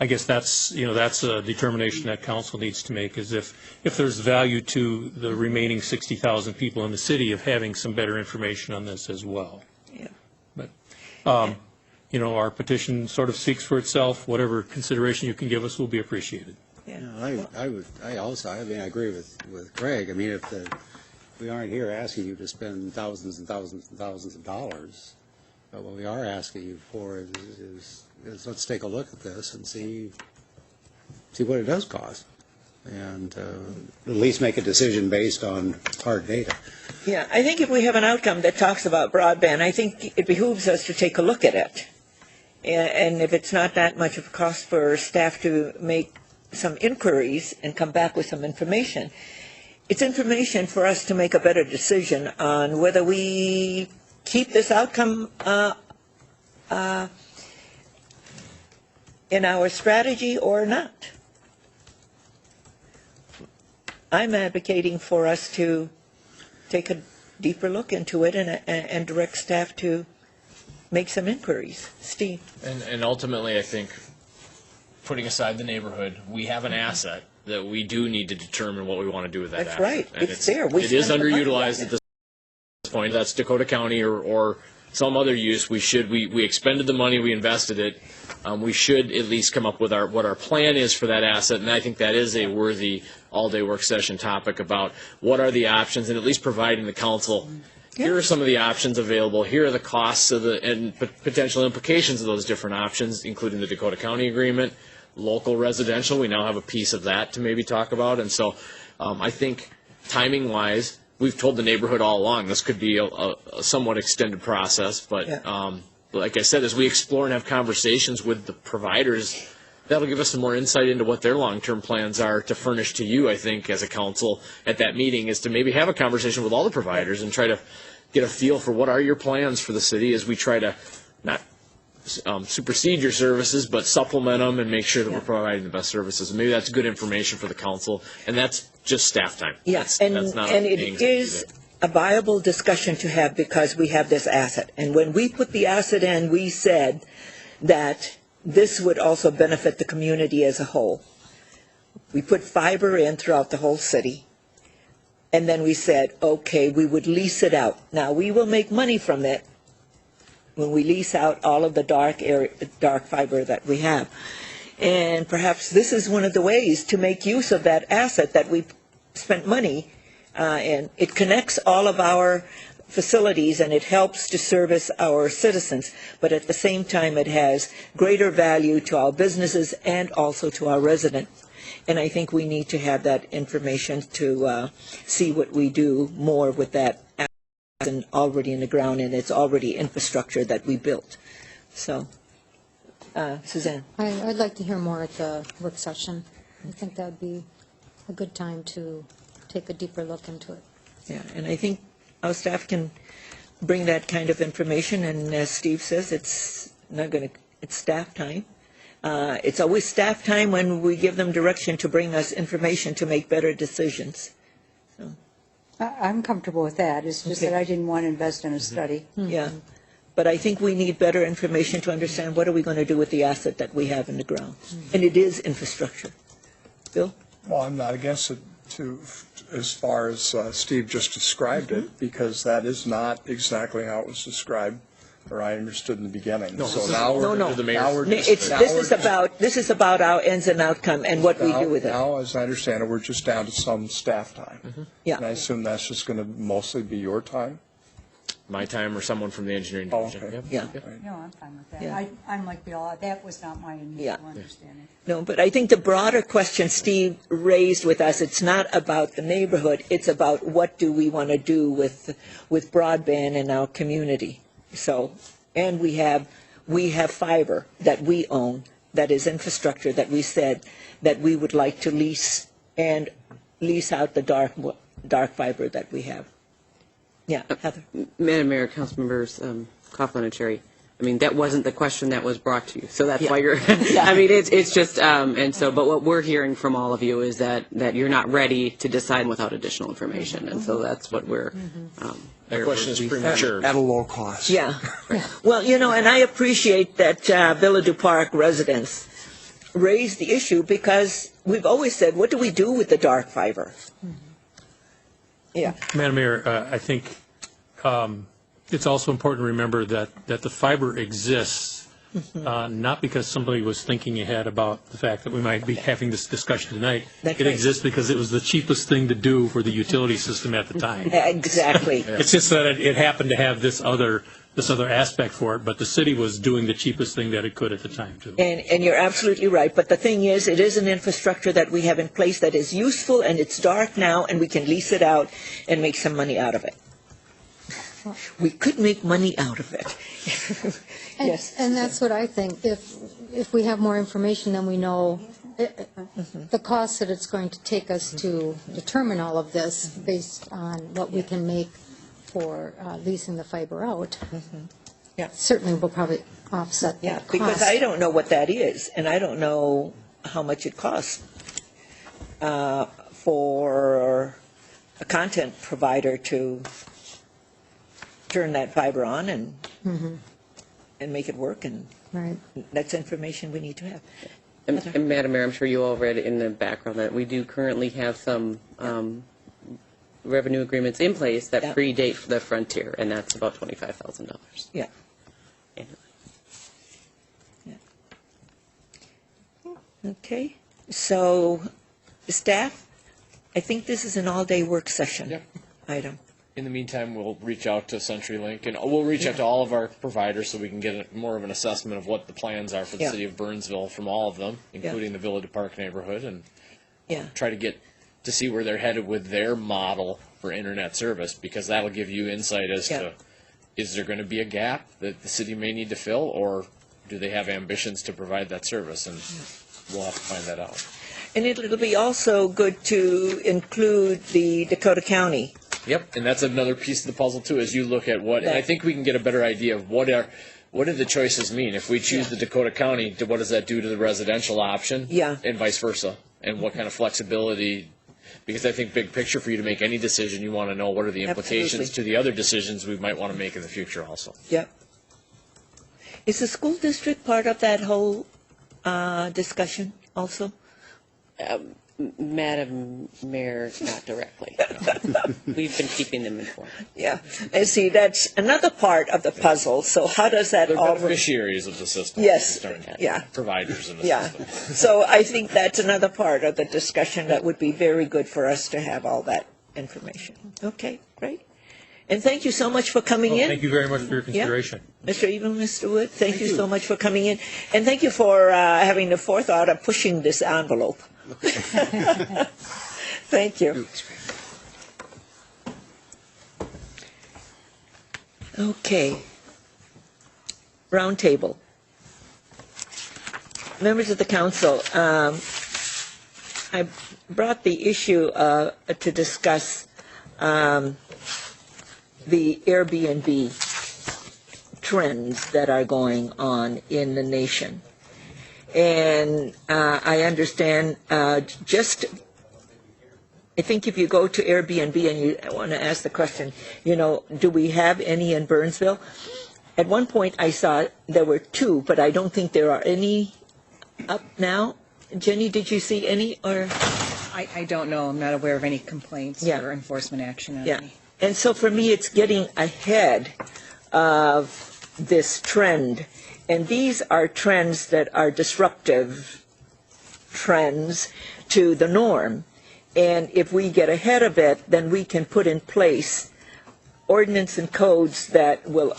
I guess that's a determination that council needs to make, is if there's value to the remaining 60,000 people in the city of having some better information on this as well. Yeah. But our petition sort of speaks for itself. Whatever consideration you can give us will be appreciated. Yeah. I agree with Greg. I mean, if we aren't here asking you to spend thousands and thousands and thousands of dollars, but what we are asking you for is let's take a look at this and see what it does cost, and at least make a decision based on hard data. Yeah, I think if we have an outcome that talks about broadband, I think it behooves us to take a look at it. And if it's not that much of a cost for staff to make some inquiries and come back with some information, it's information for us to make a better decision on whether we keep this outcome in our strategy or not. I'm advocating for us to take a deeper look into it and direct staff to make some inquiries. Steve? And ultimately, I think, putting aside the neighborhood, we have an asset that we do need to determine what we want to do with that That's asset. right. And It's there. It is underutilized at this point. That's Dakota County or some other use. We expended the money, we invested it. We should at least come up with what our plan is for that asset, and I think that is a worthy all-day work session topic about what are the options, and at least providing the council, here are some of the options available, here are the costs and potential implications of those different options, including the Dakota County agreement, local residential. We now have a piece of that to maybe talk about, and so I think timing-wise, we've told the neighborhood all along this could be a somewhat extended process, but like I said, as we explore and have conversations with the providers, that'll give us some more insight into what their long-term plans are to furnish to you, I think, as a council at that meeting, is to maybe have a conversation with all the providers and try to get a feel for what are your plans for the city as we try to not supersede your services, but supplement them and make sure that we're providing the best services. And maybe that's good information for the council, and that's just staff time. Yes, that's not and it is a viable discussion to have because we have this asset. And when we put the asset in, we said that this would also benefit the community as a whole. We put fiber in throughout the whole city, and then we said, okay, we would lease it out. Now, we will make money from it when we lease out all of the dark fiber that we have. And perhaps this is one of the ways to make use of that asset that we spent money and it connects all of our facilities and it helps to service our citizens, but at the same time it has greater value to our businesses and also to our residents. And I think we need to have that information to see what we do more with that asset already in the ground, and it's already infrastructure that we built. So, Suzanne. I'd like to hear more at the work session. I think that would be a good time to take a deeper look into it. Yeah, and I think our staff can bring that kind of information, and as Steve says, it's staff time. It's always staff time when we give them direction to bring us information to make better decisions. So. I'm comfortable with that. It's just that I didn't want to invest in a study. Yeah, but I think we need better information to understand what are we going to do with the asset that we have in the ground. And it is infrastructure. Bill? Well, I'm not against it as far as Steve just described it, because that is not exactly how it was described, or I understood in the beginning. So now we're This is about our ends and outcome and what we do with it. Now, as I understand it, we're just down to some staff time. Yeah. And I assume that's just going to mostly be your time? My time or someone from the engineering division. okay. Yeah. No, I'm fine with that. Yeah. I'm like Bill, that was not my initial understanding. No, but I think the broader question Steve raised with us, it's not about the neighborhood, it's about what do we want to do with broadband in our community. So, and we have fiber that we own, that is infrastructure that we said that we would like to lease out the dark fiber that we have. Yeah, Heather. Madam Mayor, council members Coughlin and Cherry, I mean, that wasn't the question that was brought to you, so that's why you're, I mean, it's just, and so, but what we're hearing from all of you is that you're not ready to decide without additional information, and so that's what we're. That question is premature. At a low cost. Yeah. Well, and I appreciate that Villa du Park residents raised the issue because we've always said, what do we do with the dark fiber? Yeah. Madam Mayor, I think it's also important to remember that the fiber exists not because somebody was thinking ahead about the fact that we might be having this discussion tonight. That's it right. exists because it was the cheapest thing to do for the utility system at the time. Exactly. It's just that it happened to have this other aspect for it, but the city was doing the cheapest thing that it could at the time, too. And you're absolutely right. But the thing is, it is an infrastructure that we have in place that is useful, and it's dark now, and we can lease it out and make some money out of it. We could make money out of it. Yes. And that's what I think. If we have more information, then we know the cost that it's going to take us to determine all of this based on what we can make for leasing the fiber out. Yeah. Certainly will probably offset that cost. Because I don't know what that is, and I don't know how much it costs for a content provider to turn that fiber on and make it work, and that's information we need to have. And Madam Mayor, I'm sure you all read in the background that we do currently have some revenue agreements in place that predate the Frontier, and that's about $25,000. Yeah. Annually. Yeah. Okay. So, staff, I think this is an all-day work session item. In the meantime, we'll reach out to CenturyLink, and we'll reach out to all of our providers so we can get more of an assessment of what the plans are for the city of Burnsville from all of them, including the Villa du Park neighborhood, and try to get to see where they're headed with their model for internet service, because that'll give you insight as to, is there going to be a gap that the city may need to fill, or do they have ambitions to provide that service? And we'll have to find that out. And it'll be also good to include the Dakota County. Yep, and that's another piece of the puzzle too, as you look at what, and I think we can get a better idea of what do the choices mean. If we choose the Dakota County, what does that do to the residential option? Yeah. And vice versa. And what kind of flexibility, because I think big picture for you to make any decision, you want to know what are the implications to the other decisions we might want to make in the future also. Yep. Is the school district part of that whole discussion also? Madam Mayor, not directly. We've been keeping them informed. Yeah. And see, that's another part of the puzzle. So how does that They're all... beneficiaries of the system. Yes. Yeah. Providers in the system. So I think that's another part of the discussion that would be very good for us to have all that information. Okay, great. And thank you so much for coming in. Thank you very much for your consideration. Mr. Wood, thank you so much for coming in. And thank you for having the forethought of pushing this envelope. Thank you. Okay. Roundtable. Members of the council, I brought the issue to discuss the Airbnb trends that are going on in the nation. And I understand I think if you go to Airbnb and you want to ask the question, do we have any in Burnsville? At one point I saw there were 2, but I don't think there are any up now. Jenny, did you see any? Or I don't know. I'm not aware of any complaints Yeah. or enforcement action on Yeah. any. And so for me, it's getting ahead of this trend. And these are trends that are disruptive trends to the norm. And if we get ahead of it, then we can put in place ordinance and codes that will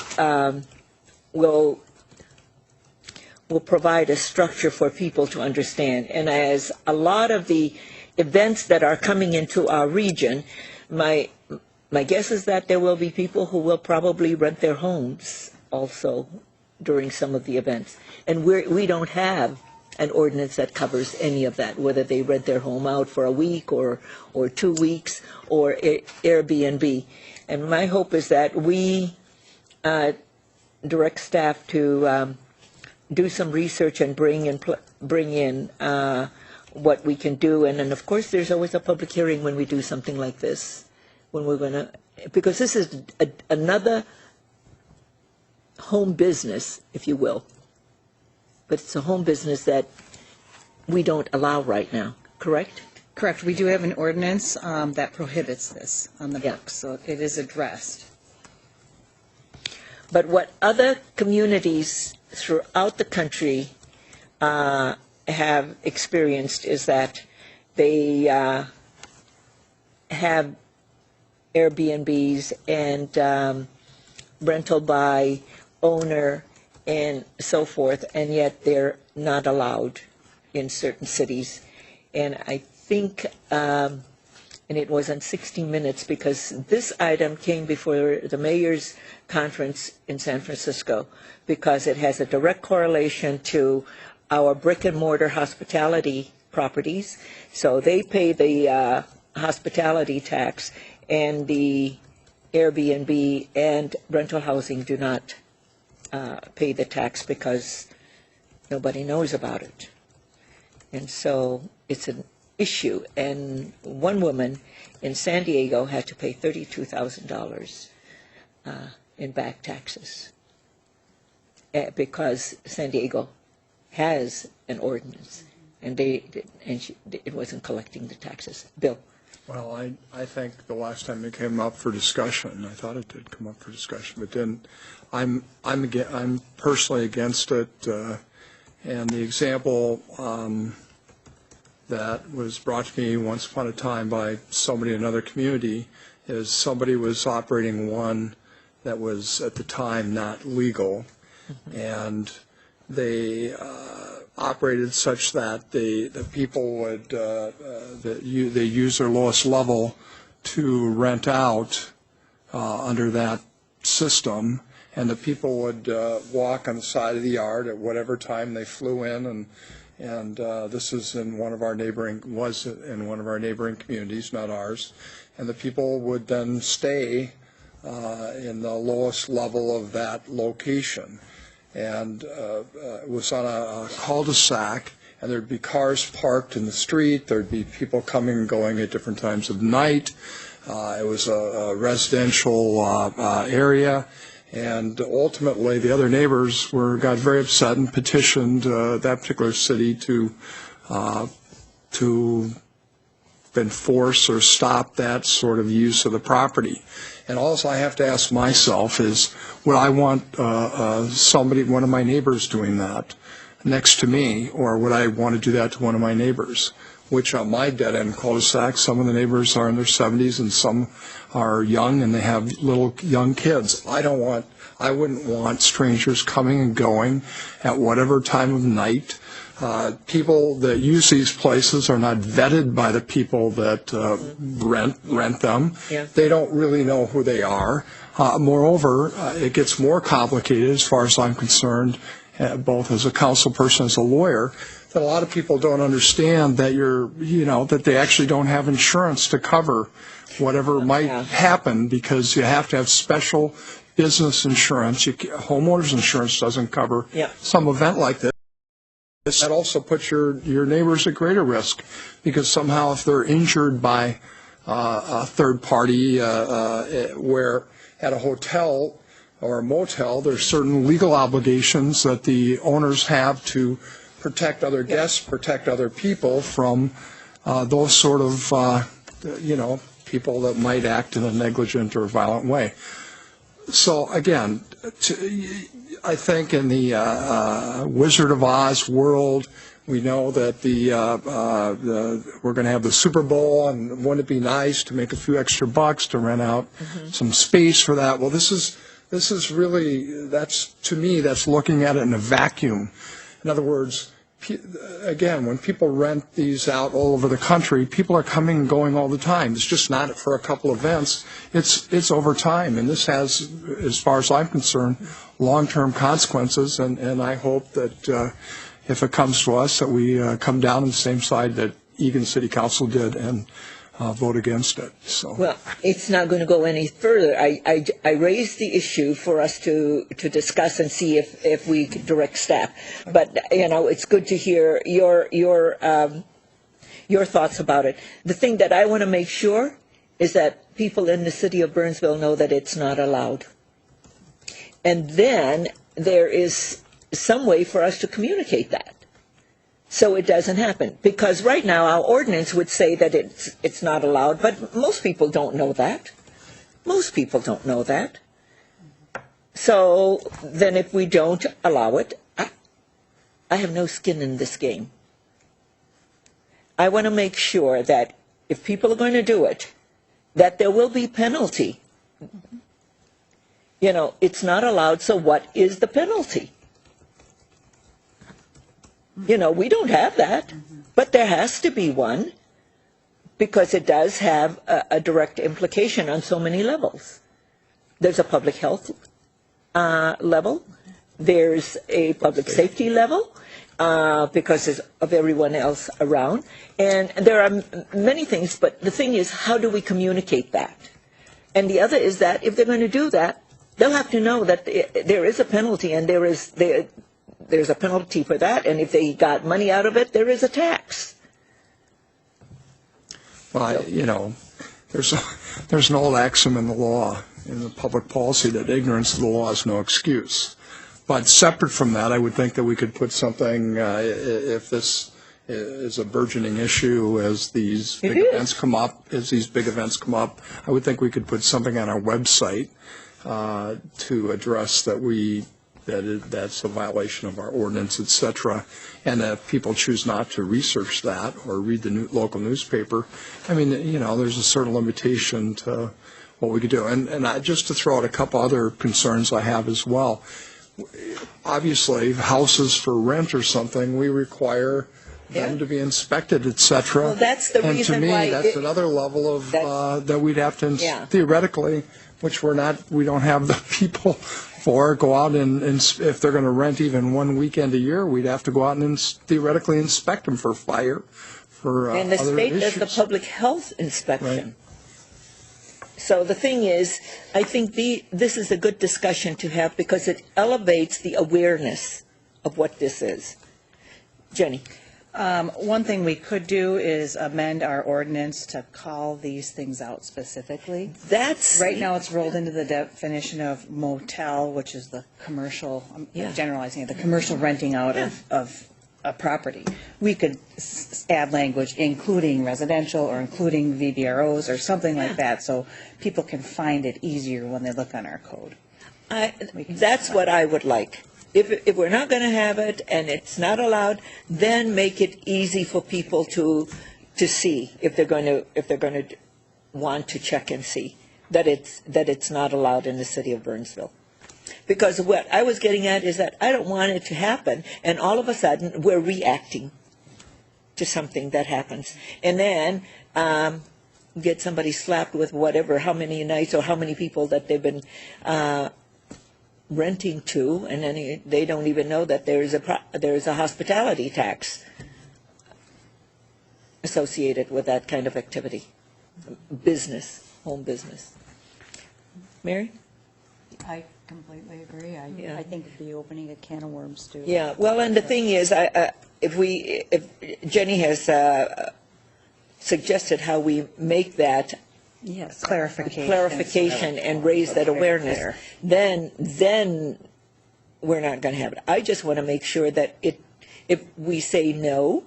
provide a structure for people to understand. And as a lot of the events that are coming into our region, my guess is that there will be people who will probably rent their homes also during some of the events. And we don't have an ordinance that covers any of that, whether they rent their home out for a week or 2 weeks or Airbnb. And my hope is that we direct staff to do some research and bring in what we can do. And then, of course, there's always a public hearing when we do something like this, when we're going to, because this is another home business, if you will. But it's a home business that we don't allow right now, correct? Correct. We do have an ordinance that prohibits this on the Yeah. books, so it is addressed. But what other communities throughout the country have experienced is that they have Airbnbs and rental by owner and so forth, and yet they're not allowed in certain cities. And I think, and it was on 60 Minutes, because this item came before the mayor's conference in San Francisco, because it has a direct correlation to our brick and mortar hospitality properties. So they pay the hospitality tax, and the Airbnb and rental housing do not pay the tax because nobody knows about it. And so it's an issue. And one woman in San Diego had to pay $32,000 in back taxes because San Diego has an ordinance, and it wasn't collecting the taxes. Bill. Well, I think the last time it came up for discussion, I thought it did come up for discussion, but then I'm personally against it. And the example that was brought to me once upon a time by somebody in another community is somebody was operating one that was at the time not legal, and they operated such that the people would they use their lowest level to rent out under that system, and the people would walk on the side of the yard at whatever time they flew in, and this is in one of our neighboring communities, not ours, and the people would then stay in the lowest level of that location. And it was on a cul-de-sac, and there'd be cars parked in the street, there'd be people coming and going at different times of night. It was a residential area, and ultimately the other neighbors got very upset and petitioned that particular city to enforce or stop that sort of use of the property. And also I have to ask myself is, would I want one of my neighbors doing that next to me, or would I want to do that to one of my neighbors? Which on my dead-end cul-de-sac, some of the neighbors are in their 70s and some are young and they have little young kids. I wouldn't want strangers coming and going at whatever time of night. People that use these places are not vetted by the people that rent them. Yeah. They don't really know who they are. Moreover, it gets more complicated as far as I'm concerned, both as a council person, as a lawyer, that a lot of people don't understand that that they actually don't have insurance to cover whatever might happen, because you have to have special business insurance. Homeowners insurance doesn't cover some event like this. That also puts your neighbors at greater risk, because somehow if they're injured by a third party, where at a hotel or a motel, there's certain legal obligations that the owners have to protect other guests, protect other people from those sort of, people that might act in a negligent or violent way. So again, I think in the Wizard of Oz world, we know that we're going to have the Super Bowl, and wouldn't it be nice to make a few extra bucks to rent out some space for that? Well, this is really, to me, that's looking at it in a vacuum. In other words, again, when people rent these out all over the country, people are coming and going all the time. It's just not for a couple events. It's over time, and this has, as far as I'm concerned, long-term consequences, and I hope that if it comes to us, that we come down on the same side that Egan City Council did and vote against it. So. Well, it's not going to go any further. I raised the issue for us to discuss and see if we could direct staff. But it's good to hear your thoughts about it. The thing that I want to make sure is that people in the city of Burnsville know that it's not allowed. And then there is some way for us to communicate that, so it doesn't happen. Because right now our ordinance would say that it's not allowed, but most people don't know that. Most people don't know that. So then if we don't allow it, I have no skin in this game. I want to make sure that if people are going to do it, that there will be penalty. It's not allowed, so what is the penalty? We don't have that, but there has to be one, because it does have a direct implication on so many levels. There's a public health level, there's a public safety level, because of everyone else around, and there are many things, but the thing is, how do we communicate that? And the other is that if they're going to do that, they'll have to know that there is a penalty, and there's a penalty for that, and if they got money out of it, there is a tax. Well, there's an old axiom in the law, in the public policy, that ignorance of the law is no excuse. But separate from that, I would think that we could put something, if this is a burgeoning issue as these big events come up, I would think we could put something on our website to address that's a violation of our ordinance, etc. And if people choose not to research that or read the local newspaper, there's a certain limitation to what we could do. And just to throw out a couple other concerns I have as well. Obviously, houses for rent or something, we require them to be inspected, etc. Well, that's the reason and to me, why that's another level of that we'd have to theoretically, which we don't have the people for, go out and if they're going to rent even one weekend a year, we'd have to go out and theoretically inspect them for fire, for and the other state issues. does the public health inspection. Right. So the thing is, I think this is a good discussion to have, because it elevates the awareness of what this is. Jenny. One thing we could do is amend our ordinance to call these things out specifically. Right now it's rolled into the definition of motel, which is the commercial, generalizing it, the commercial renting out of a property. We could add language including residential or including VBROs or something like that, so people can find it easier when they look on our code. That's what I would like. If we're not going to have it and it's not allowed, then make it easy for people to see if they're going to want to check and see that it's not allowed in the city of Burnsville. Because what I was getting at is that I don't want it to happen, and all of a sudden we're reacting to something that happens, and then get somebody slapped with how many nights or how many people that they've been renting to, and then they don't even know that there is a hospitality tax associated with that kind of activity, home business. Mary? I completely agree. I think it'd be opening a can of worms too. Yeah. Well, and the thing is, if Jenny has suggested how we make that clarification and raise that awareness, then we're not going to have it. I just want to make sure that if we say no,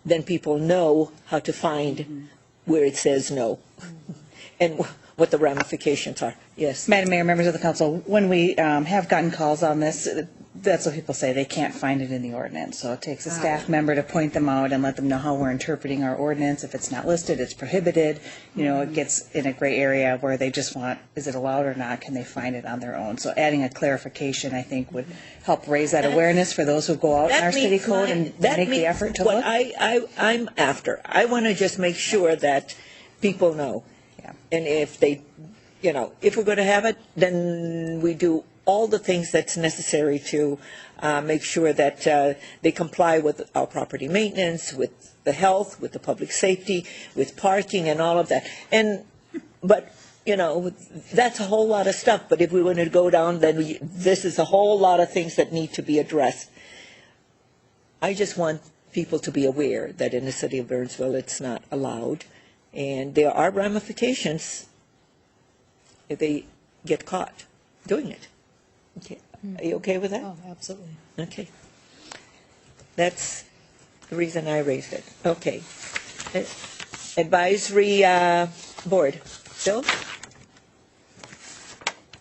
then people know how to find where it says no and what the ramifications are. Yes. Madam Mayor, members of the council, when we have gotten calls on this, that's what people say, they can't find it in the ordinance. So it takes a staff member to point them out and let them know how we're interpreting our ordinance. If it's not listed, it's prohibited. You know, it gets in a gray area where they just want, is it allowed or not? Can they find it on their own? So adding a clarification, I think, would help raise that awareness for those who go out in our city code and make the effort to look. I'm after. I want to just make sure that people know. Yeah. And if they, you know, if we're going to have it, then we do all the things that's necessary to make sure that they comply with our property maintenance, with the health, with the public safety, with parking and all of that. But, you know, that's a whole lot of stuff. But if we want to go down, then this is a whole lot of things that need to be addressed. I just want people to be aware that in the city of Burnsville it's not allowed. And there are ramifications if they get caught doing it. Okay. Are you okay with that? Oh, absolutely. Okay. That's the reason I raised it. Okay. Advisory board. Bill?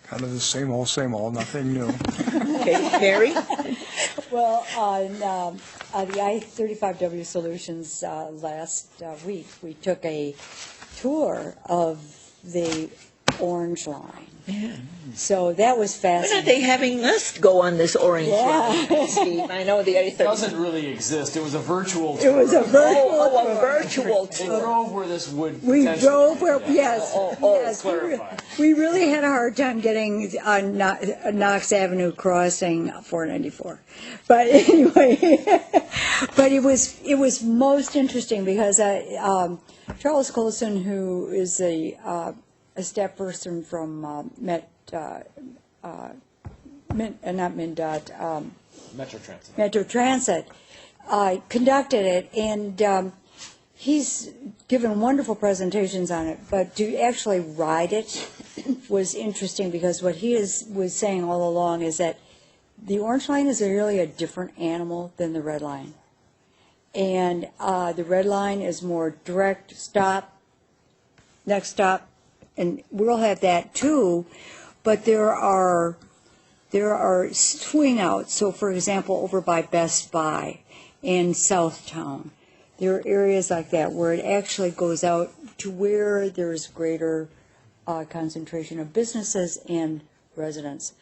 Kind of the same old, nothing new. Okay. Mary? Well, on the I-35W Solutions last week, we took a tour of the Orange Line. Yeah. So that was Why fascinating. are they having us go on this orange line, Steve? I know the It doesn't really exist. It was a virtual tour. It was a virtual a virtual They tour. drove where this would We potentially drove where, be. yes, yes. clarify. We really had a hard time getting on Knox Avenue crossing 494. But anyway, but it was most interesting because Charles Colson, who is a staff person from not MnDOT, Metro Transit, conducted it, and he's given wonderful presentations on it, but to actually ride it was interesting because what he was saying all along is that the Orange Line is really a different animal than the Red Line. And the Red Line is more direct, stop, next stop, and we'll have that too, but there are swing outs. So, for example, over by Best Buy in Southtown, there are areas like that where it actually goes out to where there's greater concentration of businesses and residents.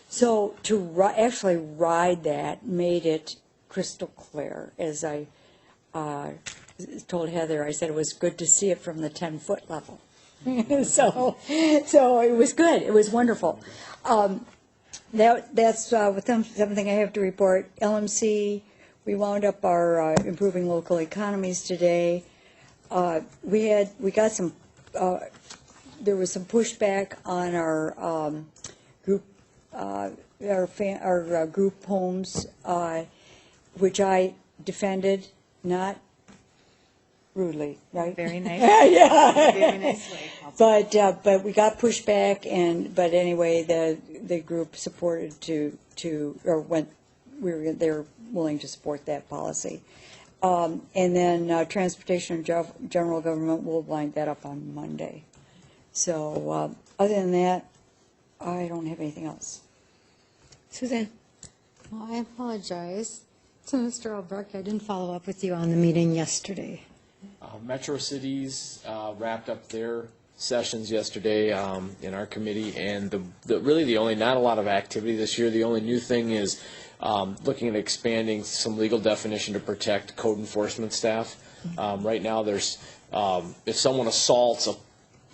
So to actually ride that made it crystal clear. As I told Heather, I said it was good to see it from the 10-foot level. So it was good. It was wonderful. That's something I have to report. LMC, we wound up our improving local economies today. We got some. There was some pushback on our group our group homes, which I defended, not rudely, right? Very nice. Yeah. Very nice way. But we got pushback, but anyway, the group supported they're willing to support that policy. And then transportation and general government, will line that up on Monday. So other than that, I don't have anything else. Suzanne? Well, I apologize to Mr. Albrecht. I didn't follow up with you on the meeting yesterday. Metro Cities wrapped up their sessions yesterday in our committee, and really the only, not a lot of activity this year. The only new thing is looking at expanding some legal definition to protect code enforcement staff. Right now, there's if someone assaults a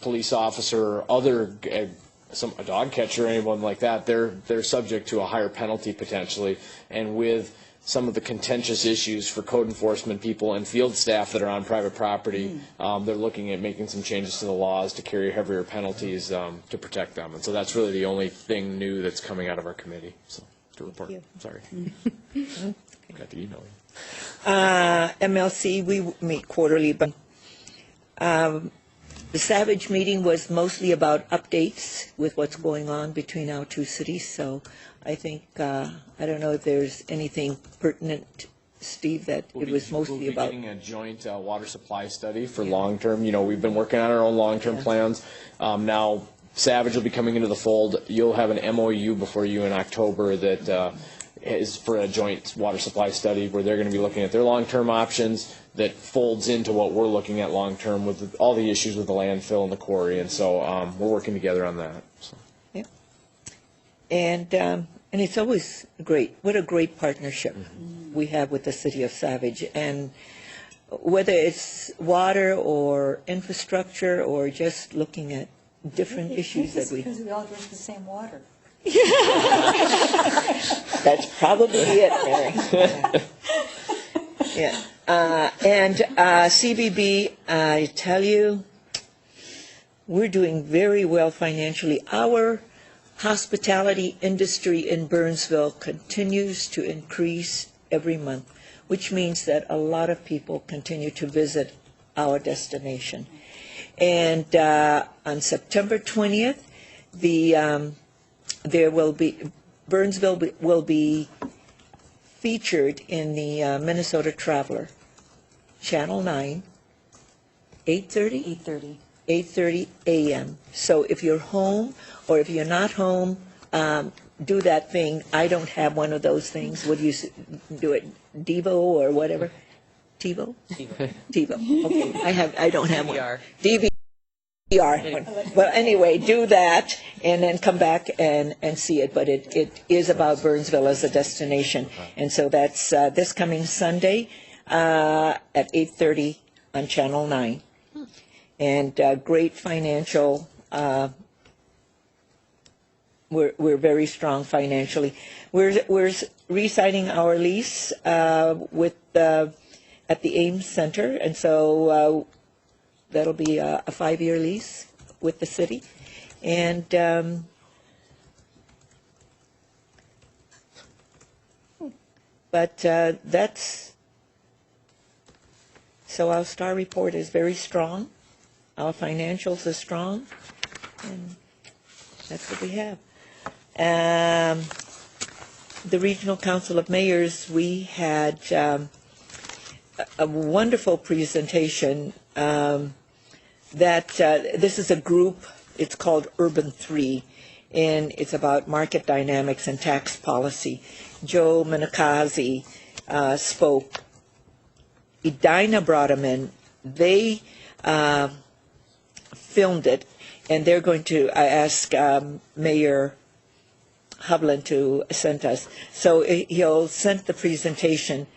police officer or a dog catcher or anyone like that, they're subject to a higher penalty potentially. And with some of the contentious issues for code enforcement people and field staff that are on private property, they're looking at making some changes to the laws to carry heavier penalties to protect them. And so that's really the only thing new that's coming out of our committee. So to report. Sorry. Got the email. MLC, we meet quarterly, but the Savage meeting was mostly about updates with what's going on between our two cities. So I think, I don't know if there's anything pertinent Steve, that it was We'll mostly be about. getting a joint water supply study for long-term. You know, we've been working on our own long-term plans. Now, Savage will be coming into the fold. You'll have an MOU before you in October that is for a joint water supply study where they're going to be looking at their long-term options that folds into what we're looking at long-term with all the issues with the landfill and the quarry. And so we're working together on that. So. Yeah. And it's always great. What a great partnership we have with the city of Savage. And whether it's water or infrastructure or just looking at different issues that we... Because we all drink the same water. That's probably it, Mary. Yeah. And CBB, I tell you, we're doing very well financially. Our hospitality industry in Burnsville continues to increase every month, which means that a lot of people continue to visit our destination. And on September 20th, Burnsville will be featured in the Minnesota Traveler, Channel 9, 8:30? 8:30 a.m. So if you're home or if you're not home, do that thing. I don't have one of those things. What do you do it? Devo or whatever? TiVo? TiVo. Okay. I don't have one. DVR. Well, anyway, do that and then come back and see it. But it is about Burnsville as a destination. And so that's this coming Sunday at 8:30 on Channel 9. And great financial, we're very strong financially. We're re-signing our lease at the Ames Center, and so that'll be a 5-year lease with the city. And so our STAR report is very strong. Our financials are strong, and that's what we have. The Regional Council of Mayors, we had a wonderful presentation this is a group, it's called Urban 3, and it's about market dynamics and tax policy. Joe Minakazi spoke. Edina brought him in. They filmed it, and they're going to ask Mayor Hovland to send us. So he'll send the presentation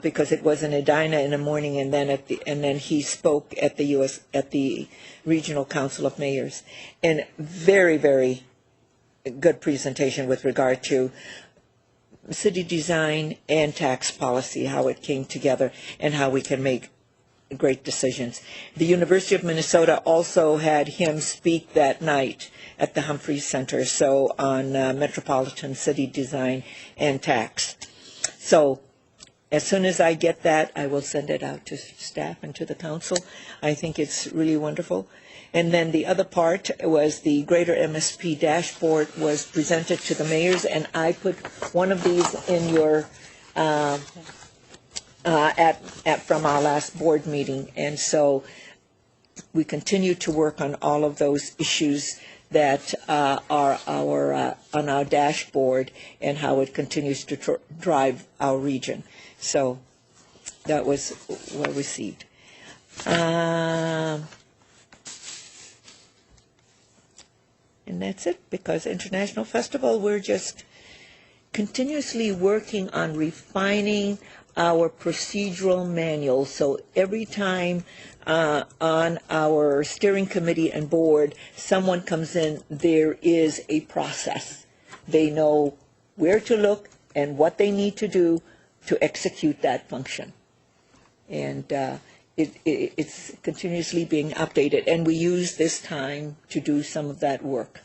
because it was in Edina in the morning, and then he spoke at the Regional Council of Mayors, and very, very good presentation with regard to city design and tax policy, how it came together, and how we can make great decisions. The University of Minnesota also had him speak that night at the Humphreys Center, so on metropolitan city design and tax. So as soon as I get that, I will send it out to staff and to the council. I think it's really wonderful. And then the other part was the Greater MSP dashboard was presented to the mayors, and I put one of these in your from our last board meeting. And so we continue to work on all of those issues that are on our dashboard and how it continues to drive our region. So that was well received. And that's it, because International Festival, we're just continuously working on refining our procedural manual. So every time on our steering committee and board, someone comes in, there is a process. They know where to look and what they need to do to execute that function. And it's continuously being updated, and we use this time to do some of that work.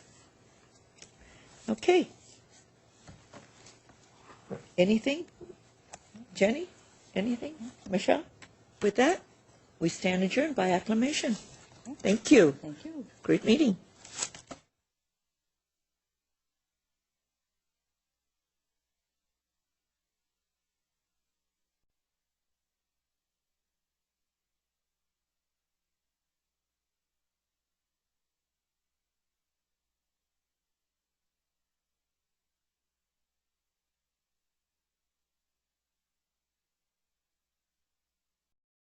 Okay. Anything? Jenny? Anything? Michelle? With that, we stand adjourned by acclamation. Thank you. Thank you. Great meeting.